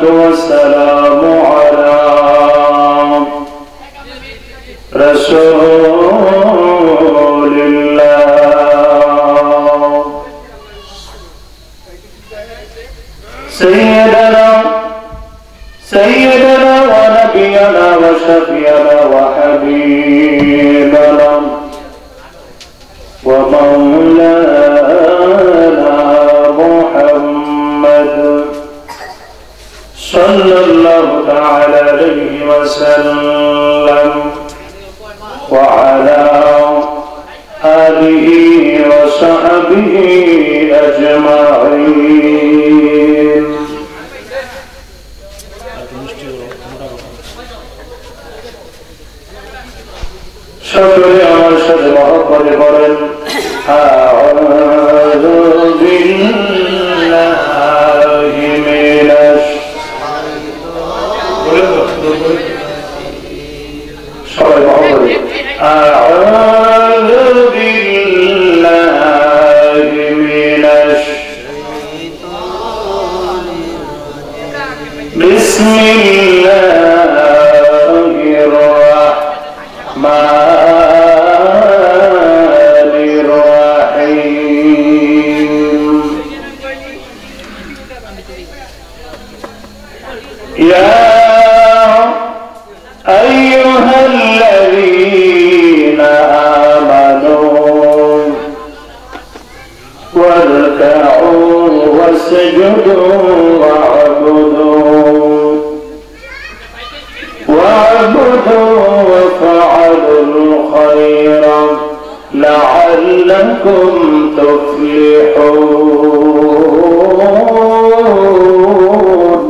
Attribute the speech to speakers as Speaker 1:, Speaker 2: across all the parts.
Speaker 1: والسلام على رسول الله سيدنا ونبينا وشفينا وحبيبنا ومولانا محمد صلى الله تعالى عليه وسلم وعلى آله وصحبه أجمعين সকলে আমার সাথে মহব্বতে পড়েন আউযু বিল্লাহি মিনাশ সবাই মহব্বতে আউযু বিল্লাহি মিনাশ বিসমিল্লাহির রাহমানির রাহিম ইয়া আইয়ুহাল্লাযীনা আমানু ওয়ারকাউ ওয়াসজুদু واعبدوا وافعلوا الخير لعلكم تفلحون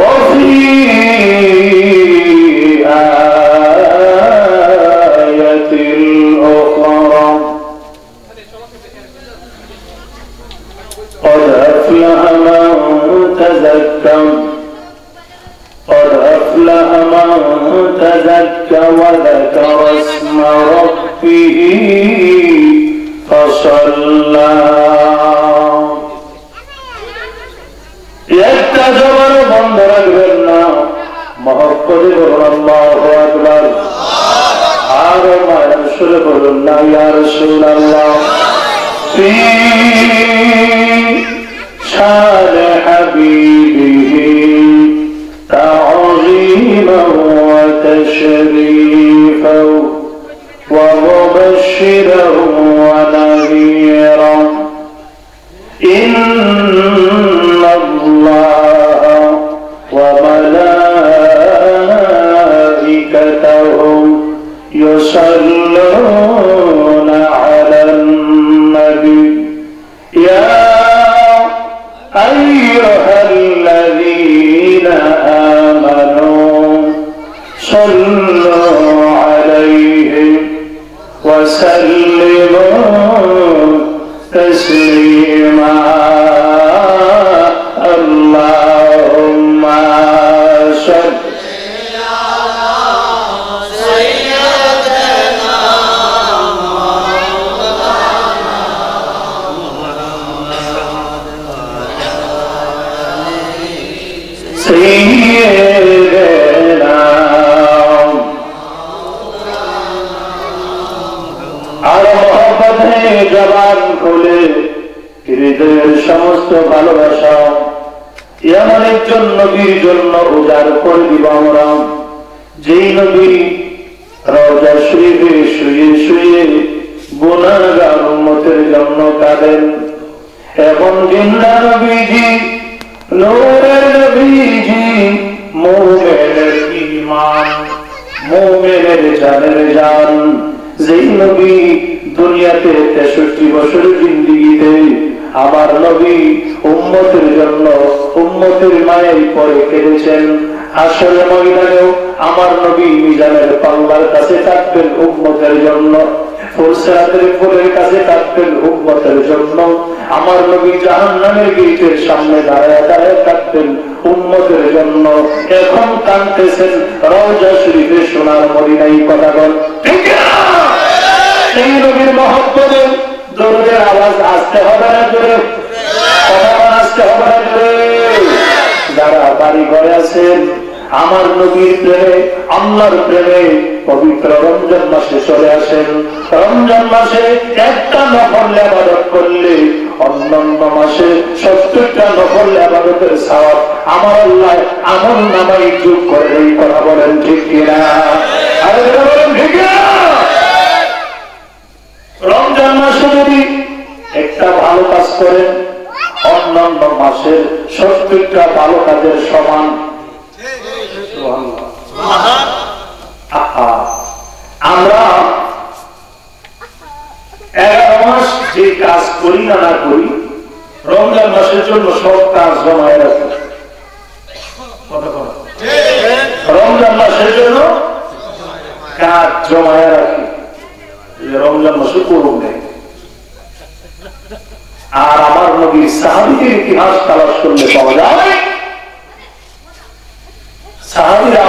Speaker 1: وفي آية أخرى قد أفلح من تزكى وذكر اسم ربه فصلى يتجبر بند رجلنا محبت الله أكبر عارم ينشر الله يا رسول الله في شان حبيبه تعظيما وتشريفا ومبشرا ونذيرا إن الله وملائكته يصلون على النبي يا أيها الذين آمنوا صلوا عليه وسلموا تسليما اللهم صل سيدنا আর মহব্বতে জবান খুলে হৃদয়ের সমস্ত ভালোবাসা এমন একজন নবীর জন্য উজাড় করে দিব আমরা, যেই নবী রওজা শরীফে শুয়ে শুয়ে গুনাহগার উম্মতের জন্য কাঁদেন। এখন জিন্দা নবীজি, নূরের নবীজি, মুমিনের ঈমান, মুমিনের জানের জান, যেই নবী দুনিয়াতে 63 বছর জিন্দেগিতে আমার নবী উম্মতের জন্য উম্মতের মায়ের পরে কেঁদেছেন। আসলে ময়দানেও আমার নবী মিজানের পাল্লার কাছে থাকবেন উম্মতের জন্য, ফুরসাতের ফুলের কাছে থাকবেন উম্মতের জন্য। আমার নবী জাহান্নামের গেটের সামনে দাঁড়ায় দাঁড়ায় থাকবেন উম্মতের জন্য। এখন কাঁদতেছেন রওজা শরীফে সোনার মদিনায়। কথা বল ঠিক না? এই নবীর মহব্বতে দরুদের আওয়াজ আসতে হবে না জোরে? কথা আসতে হবে না জোরে? বাড়ি ঘরে আছেন, আমার নবীর প্রেমে, আল্লাহর প্রেমে পবিত্র রমজান মাসে চলে আসেন। রমজান মাসে একটা নফল ইবাদত করলে অন্যান্য মাসে 70টা নফল ইবাদতের সওয়াব আমার আল্লাহ আমল নামায় যোগ করে। এই কথা বলেন ঠিক কিনা? আর বলেন ঠিক কিনা? রমজান মাসে যদি একটা ভালো কাজ করেন অন্যান্য মাসের 70টা ভালো কাজের সমান। আমরা 11 মাস যে কাজ করি না না করি, রমজান মাসের জন্য সব কাজ জমায় রাখি। রমজান মাসের জন্য কাজ জমায় রাখি, রমজান মাসে করুন নেই। আর আমার নবীর সাহাবীদের ইতিহাস তালাশ করলে পাওয়া যায়, সাহাবীরা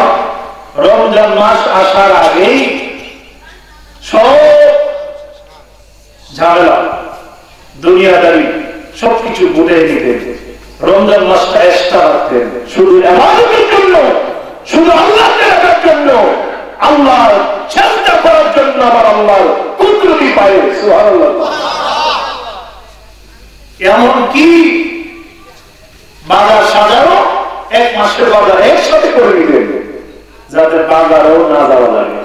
Speaker 1: রমজান মাস আসার আগেই সব ঝামেলা দুনিয়াদারি সবকিছু বুঝে নিতেন। রমজান মাসটা এক্সট্রা রাখতেন শুধু ইবাদতের জন্য, শুধু আল্লাহকে রাখার জন্য, আল্লাহর চেষ্টা করার জন্য, আমার আল্লাহর কুদরতি পায়ে। সুবহানাল্লাহ। এমনকি বাজার সাজানো 1 মাসের বাজার একসাথে করে দিবেন যাতে বাজারেও না যাওয়া লাগে।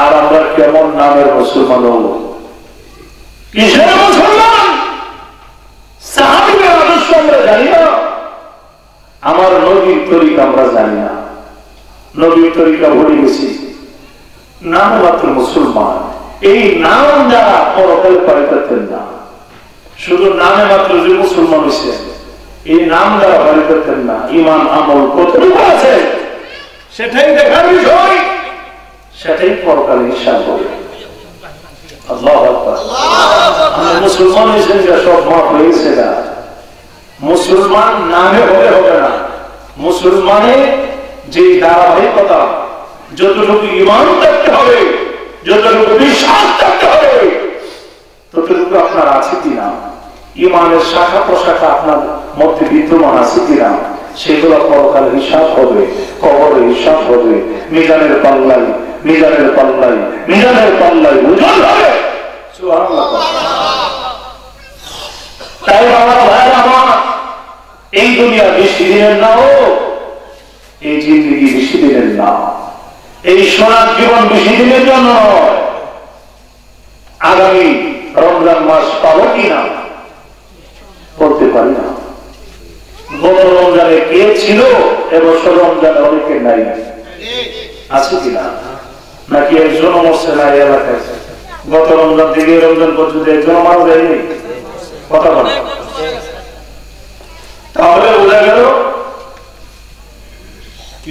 Speaker 1: আর আমরা কেমন নামের মুসলমান হব? কিসের মুসলমান? সাহাবীদের আদর্শ আমরা জানি না, আমার নবীর তরিকা আমরা জানি না, নবীর তরিকা ভুলে গেছি। নাম মাত্র মুসলমান, এই নাম যারা পরকাল পাইতেন না, শুধু নামে মাত্র যে মুসলমান হয়েছে এই নাম যারা পাইতেন না, ঈমান আমল কতটুকু আছে সেটাই দেখার বিষয়, সেটাই পরকালে হিসাব হবে। আল্লাহু আকবার। আমরা মুসলমান হয়েছেন যা সব মাফ হয়েছে না। মুসলমান নামে হলে হবে না, মুসলমানে যে ধারাবাহিকতা, যতটুকু ঈমান থাকতে হবে, যতটুকু বিশ্বাস থাকতে হবে, ততটুকু আপনার আছে কিনা, ঈমানের শাখা প্রশাখা আপনার মধ্যে বিদ্যমান আছে কিনা, সেগুলো পরকালে হিসাব হবে, কবরে হিসাব হবে, মিজানের পাল্লাই, মিজানের পাল্লাই, মিজানের পাল্লাই ওজন হবে। সুবহানাল্লাহ। তাই আমার ভাইরা আমার, এই দুনিয়া বেশি দিনের না হোক, এই জিন্দগি বেশি দিনের না, এই সোনার জীবন বেশি দিনের জন্য নয়। আগামী রমজান মাস পাবো কিনা বলতে পারি না। গত রমজানে কে ছিল, এবছর রমজানে অনেকে নাই, আছে কিনা? নাকি একজন মরছে না এই এলাকায়? গত রমজান থেকে রমজান পর্যন্ত একজন মারা যায়নি? কথা বলে তাহলে বোঝা গেল কি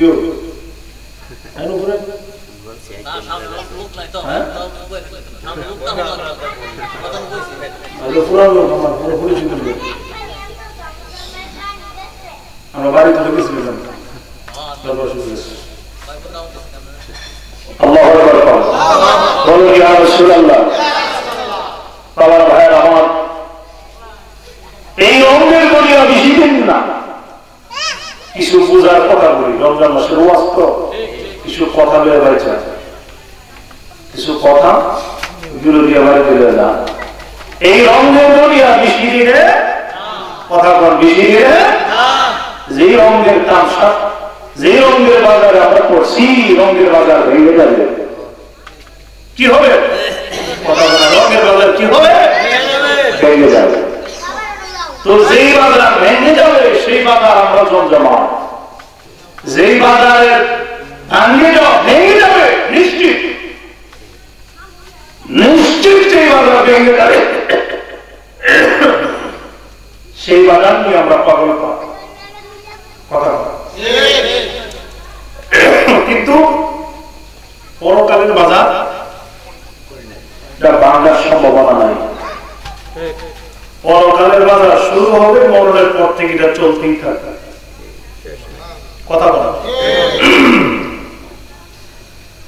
Speaker 1: আমরা বাড়িতে ঢুকেছিলাম। আল্লাহু আকবার। বলুন ইয়া রাসূলুল্লাহ। বাবার ভাইয়ের আমার, এই রমজানের দুনিয়া বেশি দিন না। কিছু বোঝার কথা বলি, রমজান মাসের ওয়াজ তো কিছু কথা লয়ে বাইছে, কিছু কথা বিরোধী বাড়িতে লয়ে যান। এই রমজানের দুনিয়া বেশি দিনে কথা বল, বেশি দিনে যে রঙের তামসা, যে রঙের বাজারে আমরা পড়ছি, রঙের বাজার ভেঙে যাবে। কি হবে? কথা বলা, রঙের বাজার কি হবে? ভেঙে যাবে। তো যেই বাজার ভেঙে যাবে সেই বাজার আমরা জমজমা, যেই বাজারের ভেঙে যাবে নিশ্চিত, নিশ্চিত সেই বাজার ভেঙে যাবে, সেই বাজার নিয়ে আমরা পাগল পাব। কিন্তু পরকালের বাজার ভাঙার সম্ভাবনা নাই। পরকালের বাজার শুরু হবে মরণের পর থেকে, এটা চলতেই থাকবে। কথা বলা,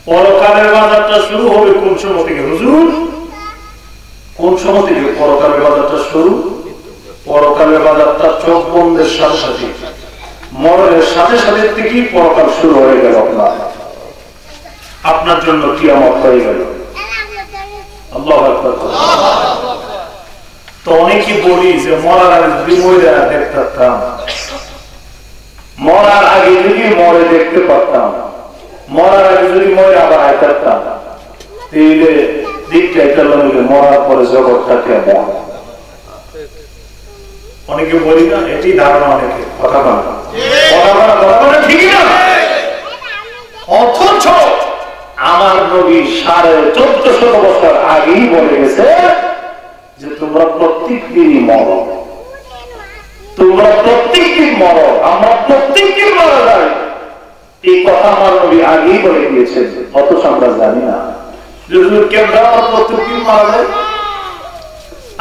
Speaker 1: পরকালের বাজারটা শুরু হবে কোন সময় থেকে? হুজুর কোন সময় থেকে পরকালের বাজারটা শুরু? পরকালের বাজারটা চোখ বন্ধের সাথে সাথে, মরণের সাথে সাথে থেকেই পরকাল শুরু হয়ে গেল। আপনার জন্য কিয়ামত হয়ে গেল। আল্লাহু আকবার। তো অনেকেই বলি যে মরার আগে যদি মরে দেখতে পারতাম, মরার আগে যদি মরে দেখতে পারতাম, মরার আগে যদি মরে আবার আইতাম, তাহলে দিকটা একটা মরার পরে জগৎটা কেমন। অনেকে বলি না, এটি ধারণা অনেকে কথা বলা ঠিকই না। অথচ আমার নবী 1450 বছর আগেই বলে গেছে যে তোমরা প্রত্যেক দিনই মরো, তোমরা প্রত্যেক দিন মরো, আমরা প্রত্যেক দিন মারা যাই। এই কথা আমার নবী আগেই বলে দিয়েছেন, অথচ আমরা জানি না কেন প্রত্যেক দিন মারা যায়।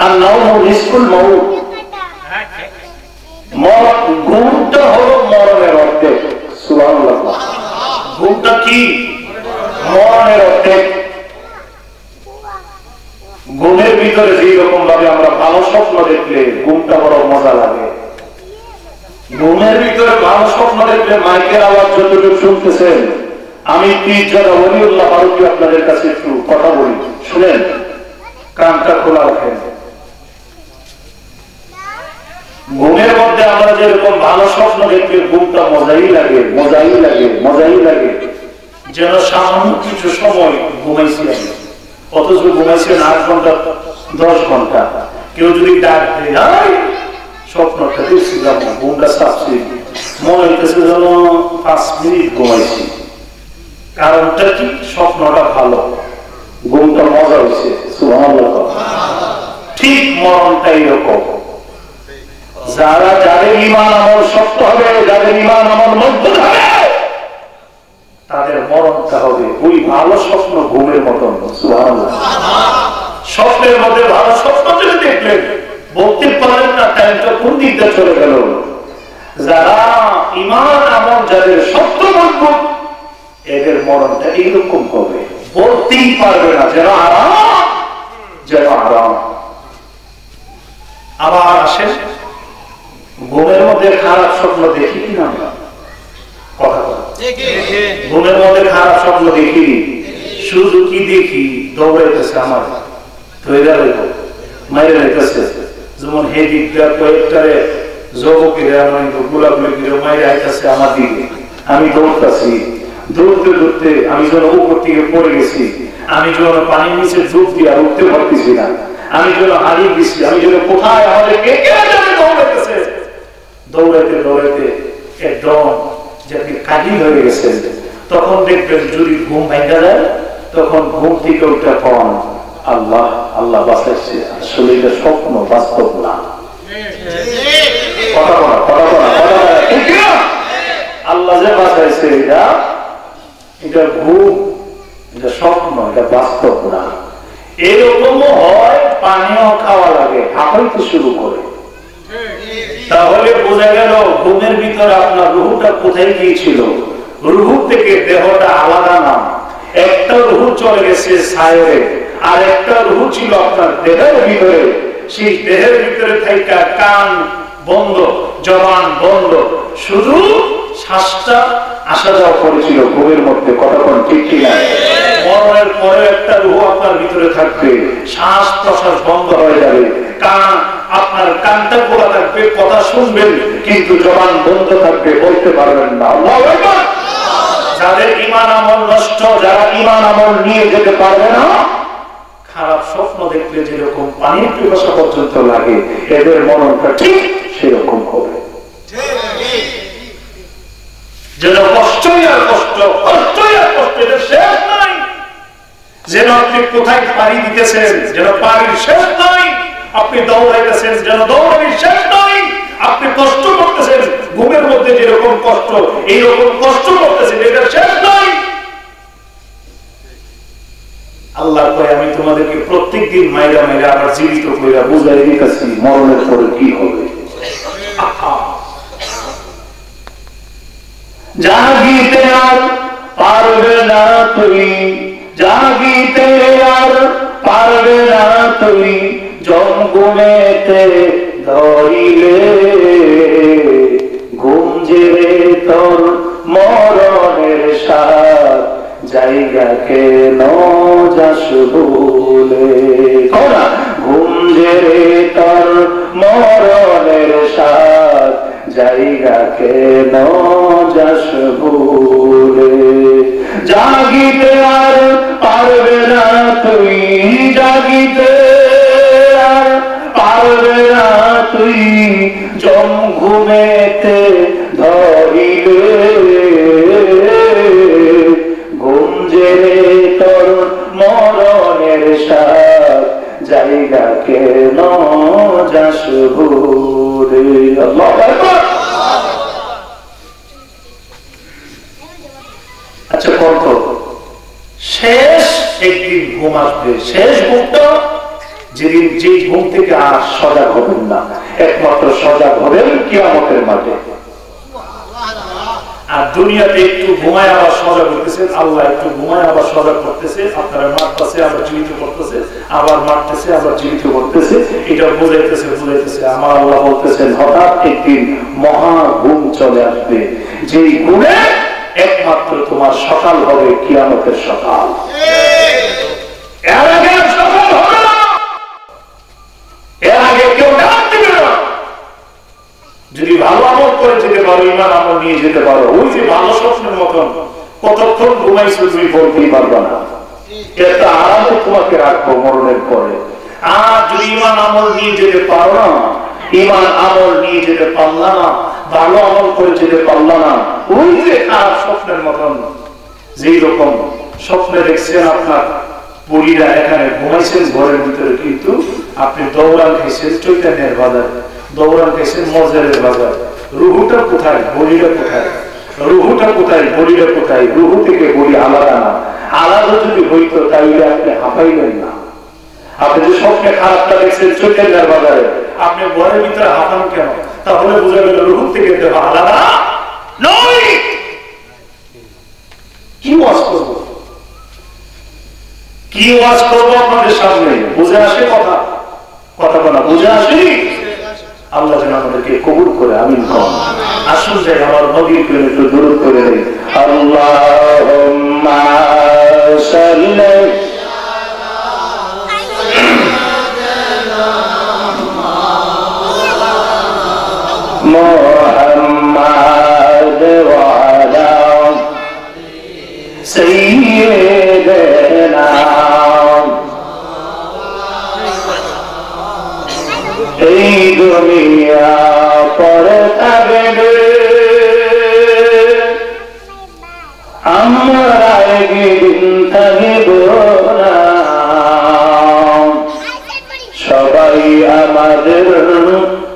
Speaker 1: আর নাও রিস্কুল মউত, ঘুমটা হলো মরণের অর্ধেক। সুবহানাল্লাহ। ঘুমটা কি? মরণের অর্ধেক। ঘুমের ভিতরে যে রকম ভাবে আমরা ভালো স্বপ্ন দেখলে ঘুমটা বড় মজা লাগে। ঘুমের ভিতরে ভালো স্বপ্ন দেখলে মাইকের আওয়াজ যতটুকু শুনতেছেন, আমি পীরজাদা ওলিউল্লাহ ফারুকী আপনাদের কাছে একটু কথা বলি, শুনেন, কানটা খোলা রাখেন। ঘুমের মধ্যে আমরা যেরকম ভালো স্বপ্ন দেখলে ঘুমটা মজাই লাগে, মজাই লাগে, মজাই লাগে, যেন সামান্য কিছু সময় ঘুমাইছি আমি, অথচ ঘুমাইছেন 8 ঘন্টা 10 ঘন্টা। কেউ যদি ডাক দেয় স্বপ্নটা দেখছিলাম, ঘুমটা চাপছি, মনে হইতেছে যেন 5 মিনিট ঘুমাইছি। কারণটা কি? স্বপ্নটা ভালো, ঘুমটা মজা হয়েছে। সুবহানাল্লাহ। ঠিক মরণটা এরকম। যাদের ঈমান আমল শক্ত হবে, যাদের ঈমান আমল মজবুত হবে, তাদের মরণটা হবে ওই ভালো স্বপ্ন ঘুমের মতন। সুবহানাল্লাহ। স্বপ্নের মধ্যে ভালো স্বপ্ন যদি দেখলেন বলতে পারেন না টাইমটা কোন দিকটা চলে গেল। যারা ঈমান আমল যাদের শক্ত মজবুত, এদের মরণটা এইরকম হবে, বলতেই পারবে না, যেন আরাম, যেন আরাম। আবার আসেন, ঘুমের মধ্যে খারাপ স্বপ্ন দেখি কিনা আমরা? কথা বলা, ঘুমের মধ্যে খারাপ স্বপ্ন দেখি, শুধু কি দেখি? দৌড়াইতেছে আমার, মাইরে যাইতেছে, যেমন হে দিকটা কয়েকটারে যুবকেরা গোলাগুলি মাইরে আইতেছে আমার দিকে, আমি দৌড়তেছি, দৌড়তে দৌড়তে আমি যেন উপর থেকে পড়ে গেছি, আমি যেন পানির নিচে ডুব দিয়ে আর উঠতে পারতেছি না, আমি যেন হারিয়ে গেছি, আমি যেন কোথায় আমাদের দৌড়াইতেছে, দৌড়াইতে দৌড়াইতে একদম যাতে কাহিল হয়ে গেছে। তখন দেখবেন যদি ঘুম ভাঙা যায়, তখন ঘুম থেকে উঠে পান আল্লাহ আল্লাহ বাঁচাইছে, আসলে এটা স্বপ্ন, বাস্তব না। কথা বলা, কথা বলা, কথা বলা, ঠিক না? আল্লাহ যে বাঁচাইছে এটা ঘুম, এটা স্বপ্ন, এটা বাস্তব না। এরকমও হয়, পানিও খাওয়া লাগে, হাঁপাইতে শুরু করে। তাহলে বোঝা গেল ঘুমের ভিতরে আপনার রুহটা কোথায় গিয়েছিল। রুহু থেকে দেহটা আলাদা না, একটা রুহু চলে গেছে ছায়ে, আর একটা রুহু ছিল আপনার দেহের ভিতরে। সেই দেহের ভিতরে থাকা কান বন্ধ, জবান বন্ধ, শুধু শ্বাসটা আসা যাওয়া করেছিল ঘুমের মধ্যে। কতক্ষণ ঠিক কিনা? মরণের পরে একটা রুহু আপনার ভিতরে থাকবে, শ্বাস প্রশ্বাস বন্ধ হয়ে যাবে, কান আপনার কানটা খোলা থাকবে, কথা শুনবেন, কিন্তু জবান বন্ধ থাকবে, বলতে পারবেন না। আল্লাহু আকবার। যাদের ঈমান আমল নষ্ট, যারা ঈমান আমল নিয়ে যেতে পারবে না, খারাপ স্বপ্ন দেখলে যেরকম পানির পিপাসা পর্যন্ত লাগে, এদের মরণটা ঠিক সেরকম হবে। যেন কষ্টই আর কষ্ট, কষ্টই আর কষ্ট, এদের শেষ নাই। যেন আপনি কোথায় পাড়ি দিতেছেন, যেন পাড়ির শেষ নাই। আপনি দৌড়াইতেছেন, যেন দৌড়ানির শেষ নাই। আপনি কষ্ট করতেছেন, ঘুমের মধ্যে যেরকম কষ্ট, এইরকম কষ্ট করতেছেন, এদের শেষ নাই। আল্লাহ কয় আমি তোমাদেরকে প্রত্যেক দিন মাইরা মাইরা আবার জীবিত করে বুঝাই দিতেছি মরণের পরে কি হবে। জাগিতে আর পারবে না তুমি, জাগিতে আর পারবে না তুমি, জমঘুমেতে ধরিলে ঘুম যে তোর মরণের সাথ জায়গা কেন যাস ভুলে ঘুম যে তোর মরণের সাথ জায়গা কেন যাস ভুলে জাগিতে আর পারবে না তুই জাগিতে আর পারবে না তুই জম ঘুমেতে ধরিলে ঘুম যে তোর মরণের সাথ জায়গা কেন যাস ভুলে। আচ্ছা কত শেষ একদিন ঘুম আসবে, শেষ ঘুমটা যেদিন যে ঘুম থেকে আর সজাগ হবেন না, একমাত্র সজাগ হবেন কিয়ামতের মাঠে। আর দুনিয়াতে একটু ঘুমায় আবার সজাগ করতেছে, আল্লাহ একটু ঘুমায় আবার সজাগ করতেছে, আপনারা মারতেছে আবার জীবিত করতেছে, আবার মারতেছে আবার জীবিত করতেছে, এটা বুঝাইতেছে। আমার আল্লাহ বলতেছেন হঠাৎ একদিন মহা ঘুম চলে আসবে, যেই ঘুমে একমাত্র তোমার সকাল হবে কিয়ামতের সকাল। এর আগে সকাল হবে না, এর আগে কেউ ডাক দিবে না। যদি ভালো আমল করে যেতে পারো, ইমান আমল নিয়ে যেতে পারো, ওই যে ভালো স্বপ্নের মতন কতক্ষণ ঘুমাইছো তুমি বলতেই পারবে না। এটা আরামে তোমাকে রাখবো মরণের পরে। আর যদি ইমান আমল নিয়ে যেতে পারো না, ইমান আমল নিয়ে যেতে পারলা না, ভালো আমল করে যেতে পারলা না, ওই যে খারাপ স্বপ্নের মতন, যেই রকম স্বপ্নে দেখছেন আপনার বুড়িরা এখানে ঘুমাইছেন ঘরের ভিতরে, কিন্তু আপনি দৌড়ান খাইছেন চৈতন্যের বাজার, দৌড়ান খাইছেন মজারের বাজার। রুহুটা কোথায়, বড়িটা কোথায়? রুহুটা কোথায়, বড়িটা কোথায়? রুহু থেকে বড়ি আলাদা না, আলাদা যদি হইতো তাইলে আপনি হাঁপাইবেন না। আপনি যে স্বপ্নে খারাপটা দেখছেন চৈতন্যের বাজারে, আপনি ঘরের ভিতরে হাঁপান কেন? তাহলে বোঝা গেল রুহু থেকে দেহ আলাদা নয়। কি ওয়াজ করবো, কি ওয়াজ করবো আপনাদের সামনে? বুঝে আসে কথা, কথা বলা বুঝে আসেনি? আল্লাহ যেন আমাদেরকে কবুল করে, আমিন। আসুন যাই আমার নবীর প্রেমে একটু দূরত করে দেই। আল্লাহুম্মা সাল্লি মুহাম্মাদ ওয়া আলা সাইয়্যিদিনা। এই দুনিয়া পরে থাকবে, আমরা একদিন থাকিব না, সবাই আমাদের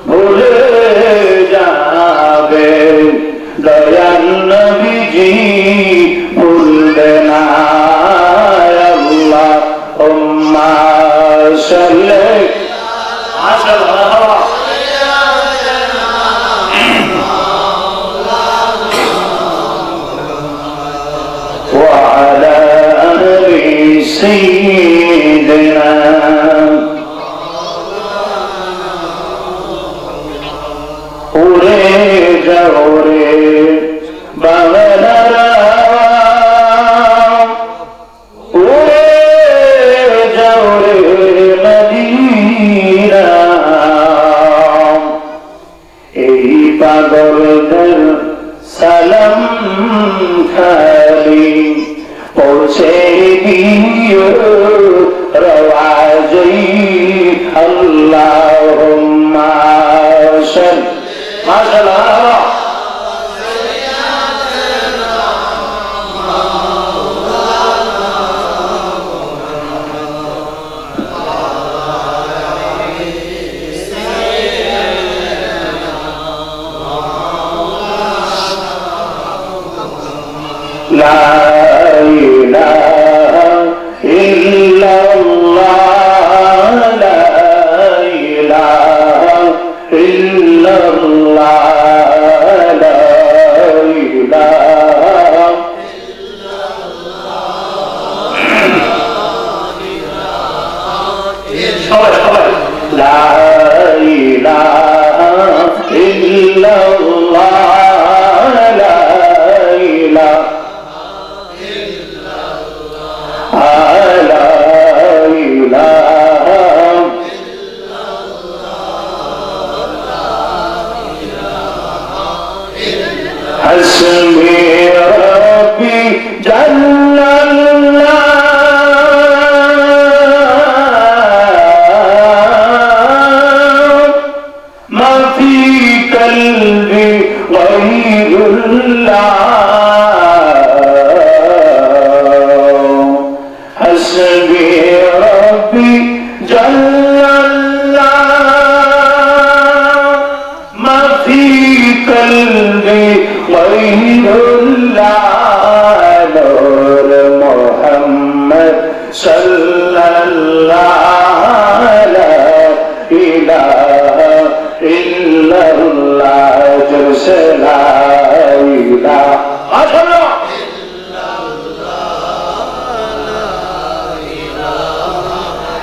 Speaker 1: ভুলে যাবে, দয়াল নবীজি ভুলবে না। আল্লাহুম্মা সাল্লি وعلى آل سيدنا উড়ে যাও রে বাংলারা, উড়ে যাও রে মদিনা, এই পাগলদের সালাম খালি পৌঁছে দিও রওয়াজে। আল্লাহুম্মা সাল্লি মাশাআল্লাহ লা ইলাহা ইল্লাল্লাহ, লা ইলাহা ইল্লাল্লাহ, লা ইলাহা ইল্লাল্লাহ, সবাই লা ইলাহা حسبي ربي جل الله ما في قلبي غير الله نور محمد صلى الله لا إله إلا الله جل لا إله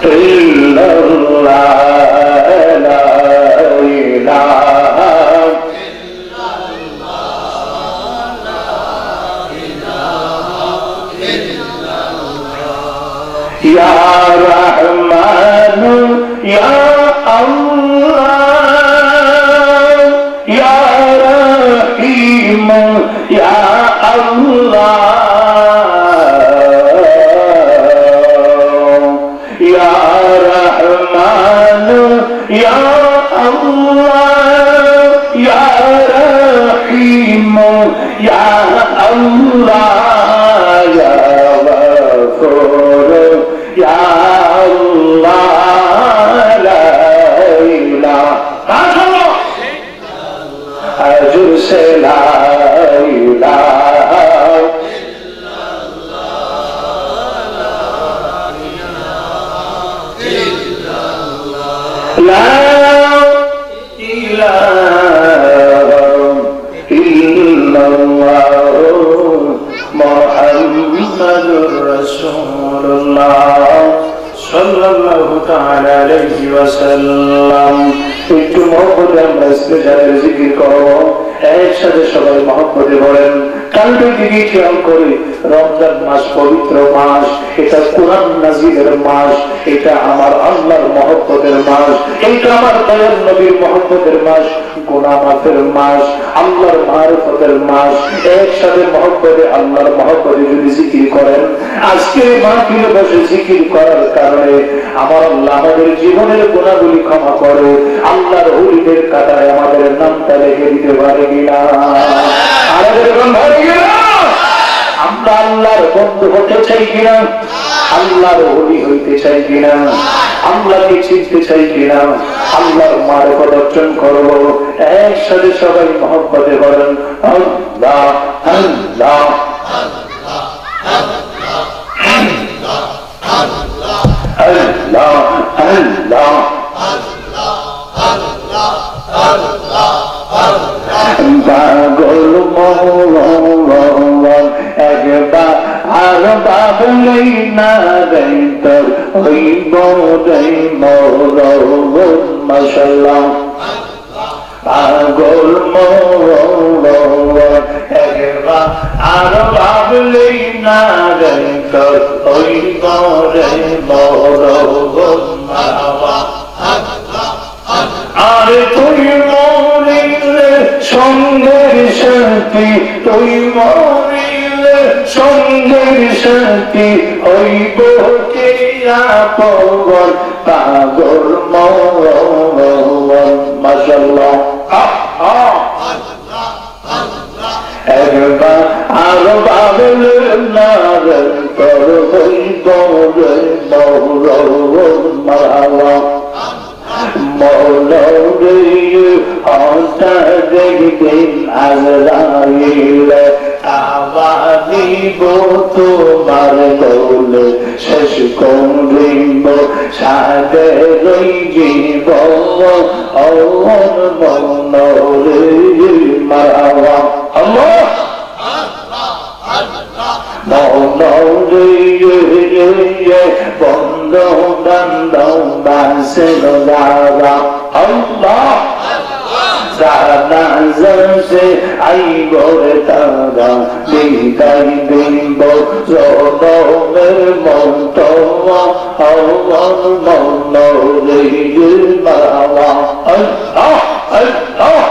Speaker 1: إلا الله لا إله إلا الله يا رحمن يا الله يا رحيم يا الله يا رحمن يا الله يا رحيم يا الله يا غفور يا الله لا إله أجر سے لا إله لا إله إلا الله محمد رسول الله صلى الله تعالى عليه وسلم একটু মহব্বতে আমরা স্পেশালের জিকির করব একসাথে সবাই মহব্বতে বলেন কালকে দিকে খেয়াল করে রমজান মাস পবিত্র মাস এটা কোরআন নাজিলের মাস এটা আমার আল্লাহর মহব্বতের মাস এটা আমার দয়াল নবীর মহব্বতের মাস গুনাহ মাফের মাস আল্লাহর মারিফতের মাস একসাথে মহব্বতে আল্লাহর মহব্বতে যদি জিকির করেন আজকে মাহফিলে বসে জিকির করার কারণে আমার আল্লাহ আমাদের জীবনের গুনাহগুলি ক্ষমা করে আল্লাহর ওলিদের কাতারে আমাদের নামটা লিখে দিতে পারে কিনা আমাদের ভালো কিনা আমরা আল্লাহর বন্ধু হতে চাই কিনা আল্লাহর ওলি হইতে চাই কিনা আল্লাহকে চিনতে চাই কিনা আল্লাহর মারিফত অর্জন করব একসাথে সবাই মহব্বতে বলেন আল্লাহ আল্লাহ আল্লাহ আল্লাহ পাগল মোহন একবার আর বাবলেই না দেই তোর হইব রে মোর মাশাআল্লাহ পাগল মোহন একবার আর বাবলেই না দেই তোর হইব রে মোর মাশাআল্লাহ আরে তুই মরিলে সঙ্গের সাথী তুই মরিলে সঙ্গের সাথী হইব কে আপন পাগল মোহন মাশাআল্লাহ একবার আর বাবলে না রে তোর হইব রে মোর মাশাআল্লাহ মৌলবী হতা দেখবেন আজরাইল আবাদিব তোমার দৌলে শেষ করিব সাদে রইব অন মৌলবী মারওয়া আল্লাহ মৌলবী বন্ধ বান্ধব বাসে লাগা আল্লাহ জানাজে আইবরে তারা বিদায় দিব জনমের মন্তওয়া আল্লাহ মৌলবী মারওয়া আল্লাহ আল্লাহ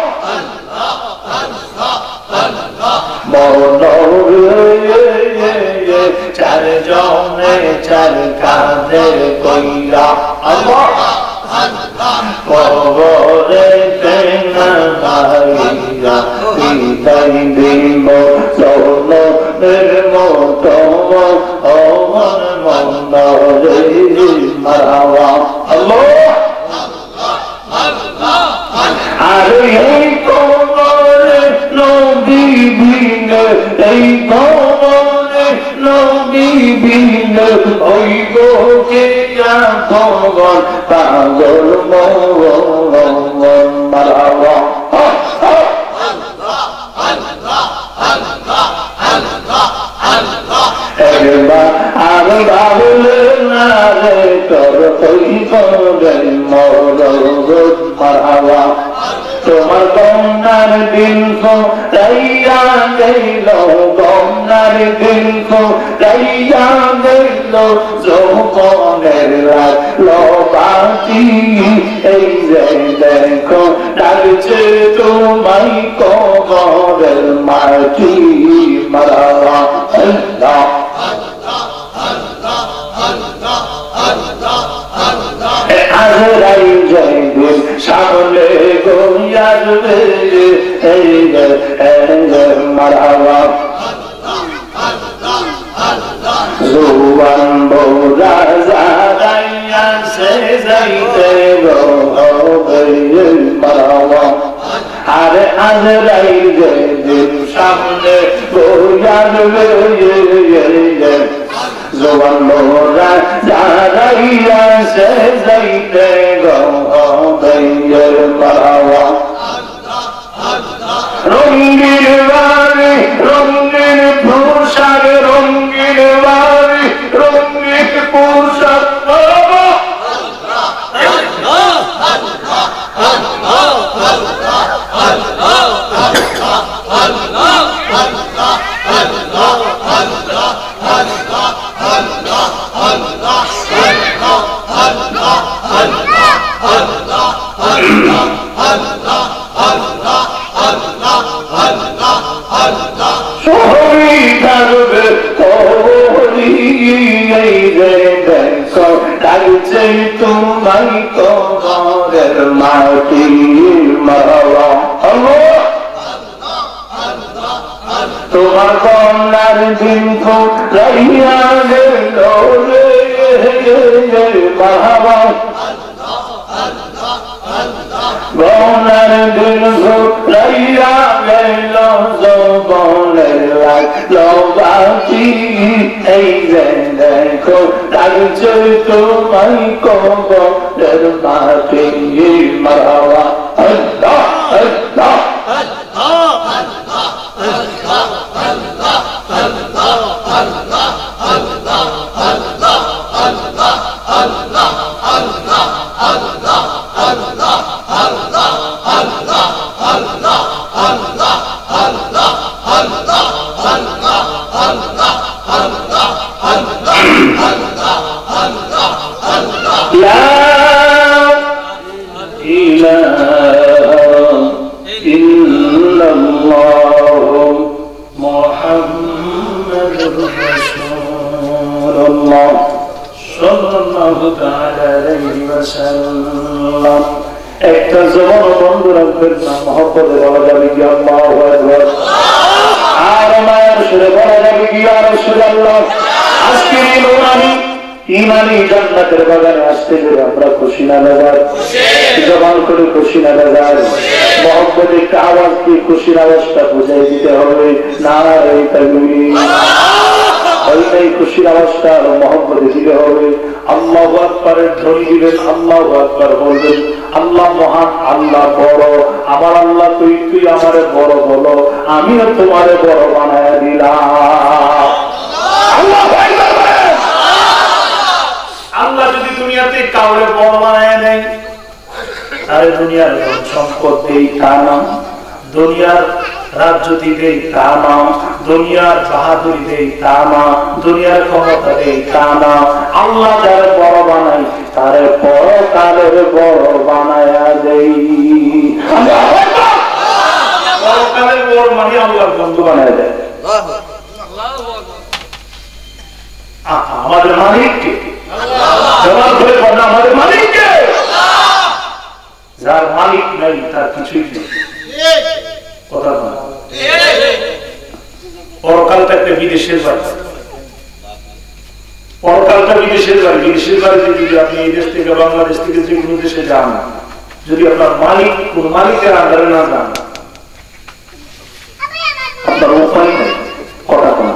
Speaker 1: চার জনে চার কাঁধে কইরা আল্লাহ কবরে তেনা ভাইরা বিদায় দিব জনমের মতো অমন মন্দরে মারহাবা আল্লাহ আর এই কবরে নবী বিনে এই কবরে নবী বিনে হইব কে ভগবান পাগল মন মারহাবা আর বাবুলে না রে তোর হইব রে মরদ মারহাবা তোমার কন্যার দিন রাইয়া গেল কন্যার দিন রাইয়া গেল যৌবনের লাগলো বাতি এই যে দেখো ডাকছে তোমায় কবরের মাটি মারহাবা আল্লাহ আজরাইল যাইবে সামনে গোয়ার এই মারহাবা জুবান বোরা জাগাইয়া সে যাইতে গো মারহাবা আরে আজরাইল যাইবে সামনে গোয়ার জবান মোরা জাগাইয়া সে যাইতে গো মারহাবা রঙিন বাড়ি রঙিন পোশাক রঙিন বাড়ি রঙিন পোশাক তোমায় কবরের মাটি মারহাবা তোমার কন্যার দিন রাইয়া গেল রে মারহাবা কন্যার দিন রাইয়া গেল যৌবনের লাগলো বাতি এই যে দেখো ডাকছে তোমায় কবরের মাটি মারহাবা আল্লাহ আল্লাহ একটা জবান বন্ধ রাখবেন না, মহব্বতে বলা যাবে কি আল্লাহু আকবার, আর মায়ের সুরে বলা যাবে কি ইয়া রাসূলুল্লাহ। আজকে ইমানি জান্নাতের বাগানে আসতে গেলে আমরা খুশি না লাগাই, জবান করে খুশি না লাগাই, মহব্বতে একটা আওয়াজ দিয়ে খুশির আওয়াজটা বুঝাই দিতে হবে। নারে তাকবীর, ওইটাই খুশির আওয়াজটা মহব্বতে দিতে হবে। আল্লাহু আকবারের ধ্বনি দিবেন, আল্লাহু আকবার বলবেন। আল্লাহ মহান, আল্লাহ বড়, আমার আল্লাহ তুই আমারে বড় বলো, আমিও তোমারে বড় বানায় দিলাম। আল্লাহ যদি দুনিয়াতে কাউরে বড় বানায় নেয়, তাহলে দুনিয়ার সম্পদ দেই তা না, দুনিয়ার রাজ্য দেই তা না, দুনিয়ার বাহাদুরি দেই তা না, দুনিয়ার ক্ষমতা দেই তা না। আল্লাহ যারা বড় বানাই তারে পরকালের বড় বানায়া দেই। পরকালের বড় মানে আল্লাহর বন্ধু বানায় দেয়। আমাদের মালিককে আমাদের মালিককে, যার মালিক নাই তার কিছুই নেই। কথা বল। একটা বিদেশের বাড়ি, পরকালটা বিদেশের বাড়ি। বিদেশের বাড়িতে যদি আপনি এই দেশ থেকে বাংলাদেশ থেকে যে কোনো দেশে যান, যদি আপনার মালিক কোন মালিকের আন্ডারে না যান, আপনার উপায় নেই, কথা বলা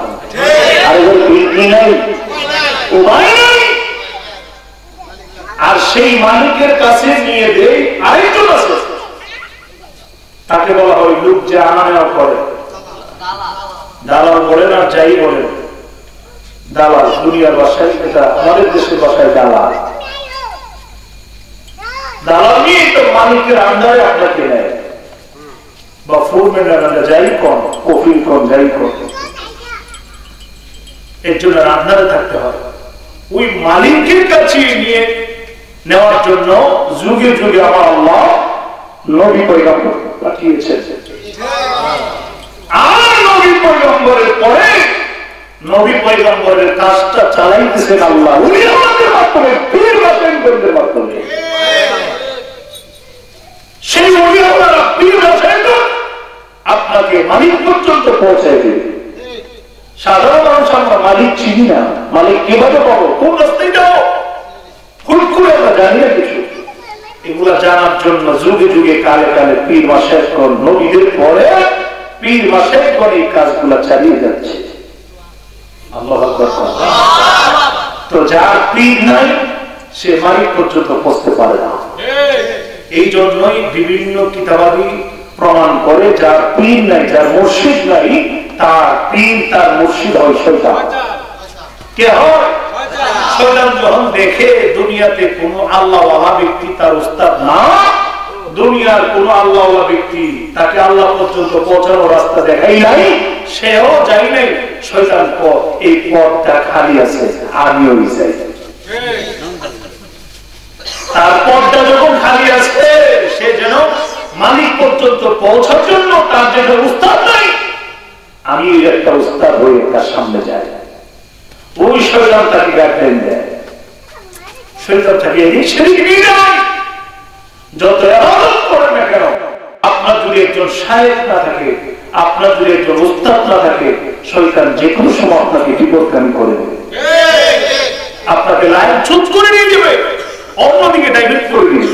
Speaker 1: আর সেই মালিকের কাছে নিয়ে দেয় আরেকজন আছে, তাকে বলা হয় লোক যে আনা নেওয়া করে, দালাল বলেন আর যাই বলেন, দালাল দুনিয়ার ভাষায়, এটা আমাদের দেশের ভাষায় দালাল। দালাল নিয়ে তো মালিকের আন্ডারে আপনাকে নেয়, বা ফোরম্যানের আন্ডারে যাই কম, কফিল কম, যাই কম, এর জন্য আন্ডারে থাকতে হয়। ওই মালিকের কাছে নিয়ে নেওয়ার জন্য যুগে যুগে আমার আল্লাহ নবী পয়গম্বর পাঠিয়েছেন। আর নবী পয়গম্বরের পরে নবী পয়গম্বরের কাজটা চালাইতেছেন আল্লাহ, উনি আমাদের মাধ্যমে, পীর বাসেন্দ্রদের মাধ্যমে। সেই নবী আপনারা পীর বাসেন্দ্র আপনাকে মালিক পর্যন্ত পৌঁছায় দেবে। সাধারণ মানুষ আমরা মালিক চিনি না, মালিক কিভাবে পাবো, কোন রাস্তায় যাবো, ফুল করে আমরা জানি না কিছু। এগুলা জানার জন্য যুগে যুগে কালে কালে পীর মাশায়েখগণ নবীদের পরে পীর মাশায়েখগণ এই কাজগুলা চালিয়ে যাচ্ছে। আল্লাহু আকবার। তো যার পীর নাই সে মালিক পর্যন্ত পৌঁছতে পারে না। এই জন্যই বিভিন্ন কিতাবাদি প্রমাণ করে যার পীর নাই, যার মুর্শিদ নাই, তার পীর তার মুর্শিদ হয় শয়তান। কে হয়? শয়তান যখন দেখে দুনিয়াতে কোন আল্লাহওয়ালা ব্যক্তি তার উস্তাদ না, দুনিয়ার কোন আল্লাহওয়ালা ব্যক্তি তাকে আল্লাহ পর্যন্ত পৌঁছানোর রাস্তা দেখাই নাই, সেও যাই নাই, শয়তান পথ, এই পথটা খালি আছে, আমিও যাই। তার পথটা যখন খালি আছে, সে যেন মালিক পর্যন্ত পৌঁছার জন্য তার যেন উস্তাদ নাই, আমি একটা উস্তাদ হয়ে তার সামনে যাই। ওই শয়তান তাকে গাইডলাইন দেয়, শয়তান তাকে যত ইবাদত করেন না কেন, আপনার যদি একজন শায়েখ না থাকে, আপনার যদি একজন উস্তাদ না থাকে, শয়তান যে কোনো সময় আপনাকে বিপদগামী করে দেবে, আপনাকে লাইন ছুট করে নিয়ে যাবে, অন্যদিকে ডাইভার্ট করে দিবে।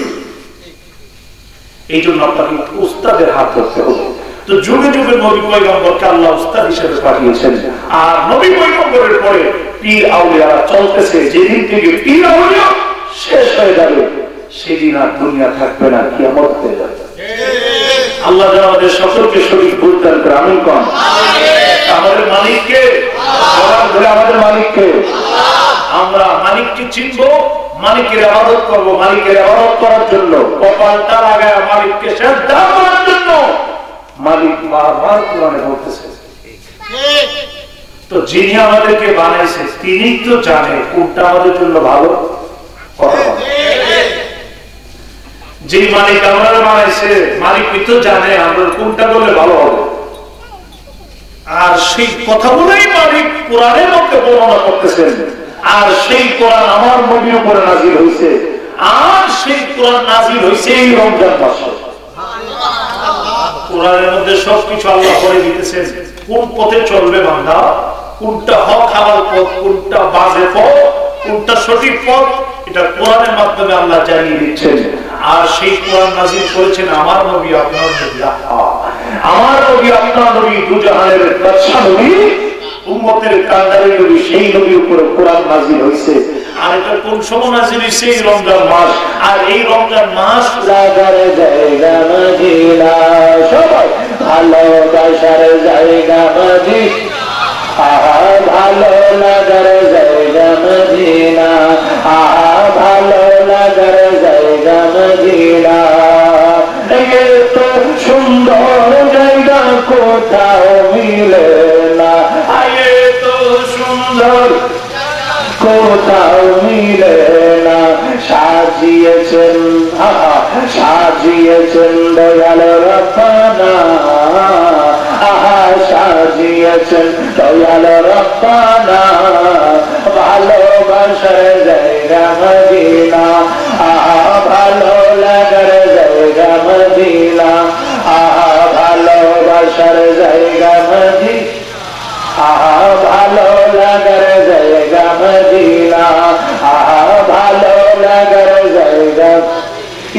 Speaker 1: এই জন্য আপনাকে উস্তাদের হাত ধরতে হবে। তো যুগে যুগে নবী পয়গম্বরকে আল্লাহ উস্তাদ হিসেবে পাঠিয়েছেন, আর নবী পয়গম্বরের পরে পীর আউলিয়ারা চলতেছে। যেদিন থেকে পীর আউলিয়া শেষ হয়ে যাবে, সেদিন আর দুনিয়া থাকবে না, কিয়ামত হয়ে যাবে। আল্লাহ যেন আমাদের সকলকে সঠিক বুঝদান করে, আমিন কোন। আমাদের মালিককে, আমাদের মালিককে, আমরা মালিককে চিনবো, মালিকের ইবাদত করবো। মালিকের ইবাদত করার জন্য কপালটা লাগায় মালিককে শ্রদ্ধা করার জন্য মালিক বারবার কোরআনে বলতেছে। তো যিনি আমাদেরকে বানাইছে তিনি তো জানে কোনটা আমাদের জন্য ভালো। যে মালিক আমরা বানাইছে, মালিক তো জানে আমরা কোনটা বলে ভালো হবে। আর সেই কথাগুলোই মালিক কোরআনের মধ্যে বর্ণনা করতেছেন। আর সেই কোরআন আমার নবীর উপরে নাজিল হয়েছে, আর সেই কোরআন নাজিল হয়েছে এই রমজান মাসে। কোরআনের মধ্যে সবকিছু আল্লাহ করে দিতেছেন, কোন পথে চলবে বান্দা, কোনটা হক হালাল পথ, কোনটা বাজে পথ, কোনটা সঠিক পথ, এটা কোরআনের মাধ্যমে আল্লাহ জানিয়ে দিচ্ছেন। আর সেই কোরআন নাজিল করেছেন আমার নবী, আপনার নবী, আমার নবী, আপনার নবী, দুজাহানের বাদশা নবী, উম্মতের কান্ডারি নবী, সেই নবীর উপরে কোরআন নাজিল হয়েছে। আর এটা কোন সময় নাজিল হয়েছে? এই রমজান মাস। আর এই রমজান মাস লাগার জায়গা মদিনা, সবাই ভালোবাসার জায়গা মদিনা, ভালো লাগার জায়গা মদিনা, ভালো লাগার জায়গা মদিনা। তো সুন্দর জায়গা কোথাও মিলে না, তো সুন্দর কোথাও মিলে না। সাজিয়েছেন, সাজিয়েছেন দয়াল রব্বানা, সাজিয়েছেন দয়াল রব্বানা, ভালোবাসার জায়গা মদিনা, ভালো লাগার জায়গা মদিনা, ভালোবাসার জায়গা মদিনা,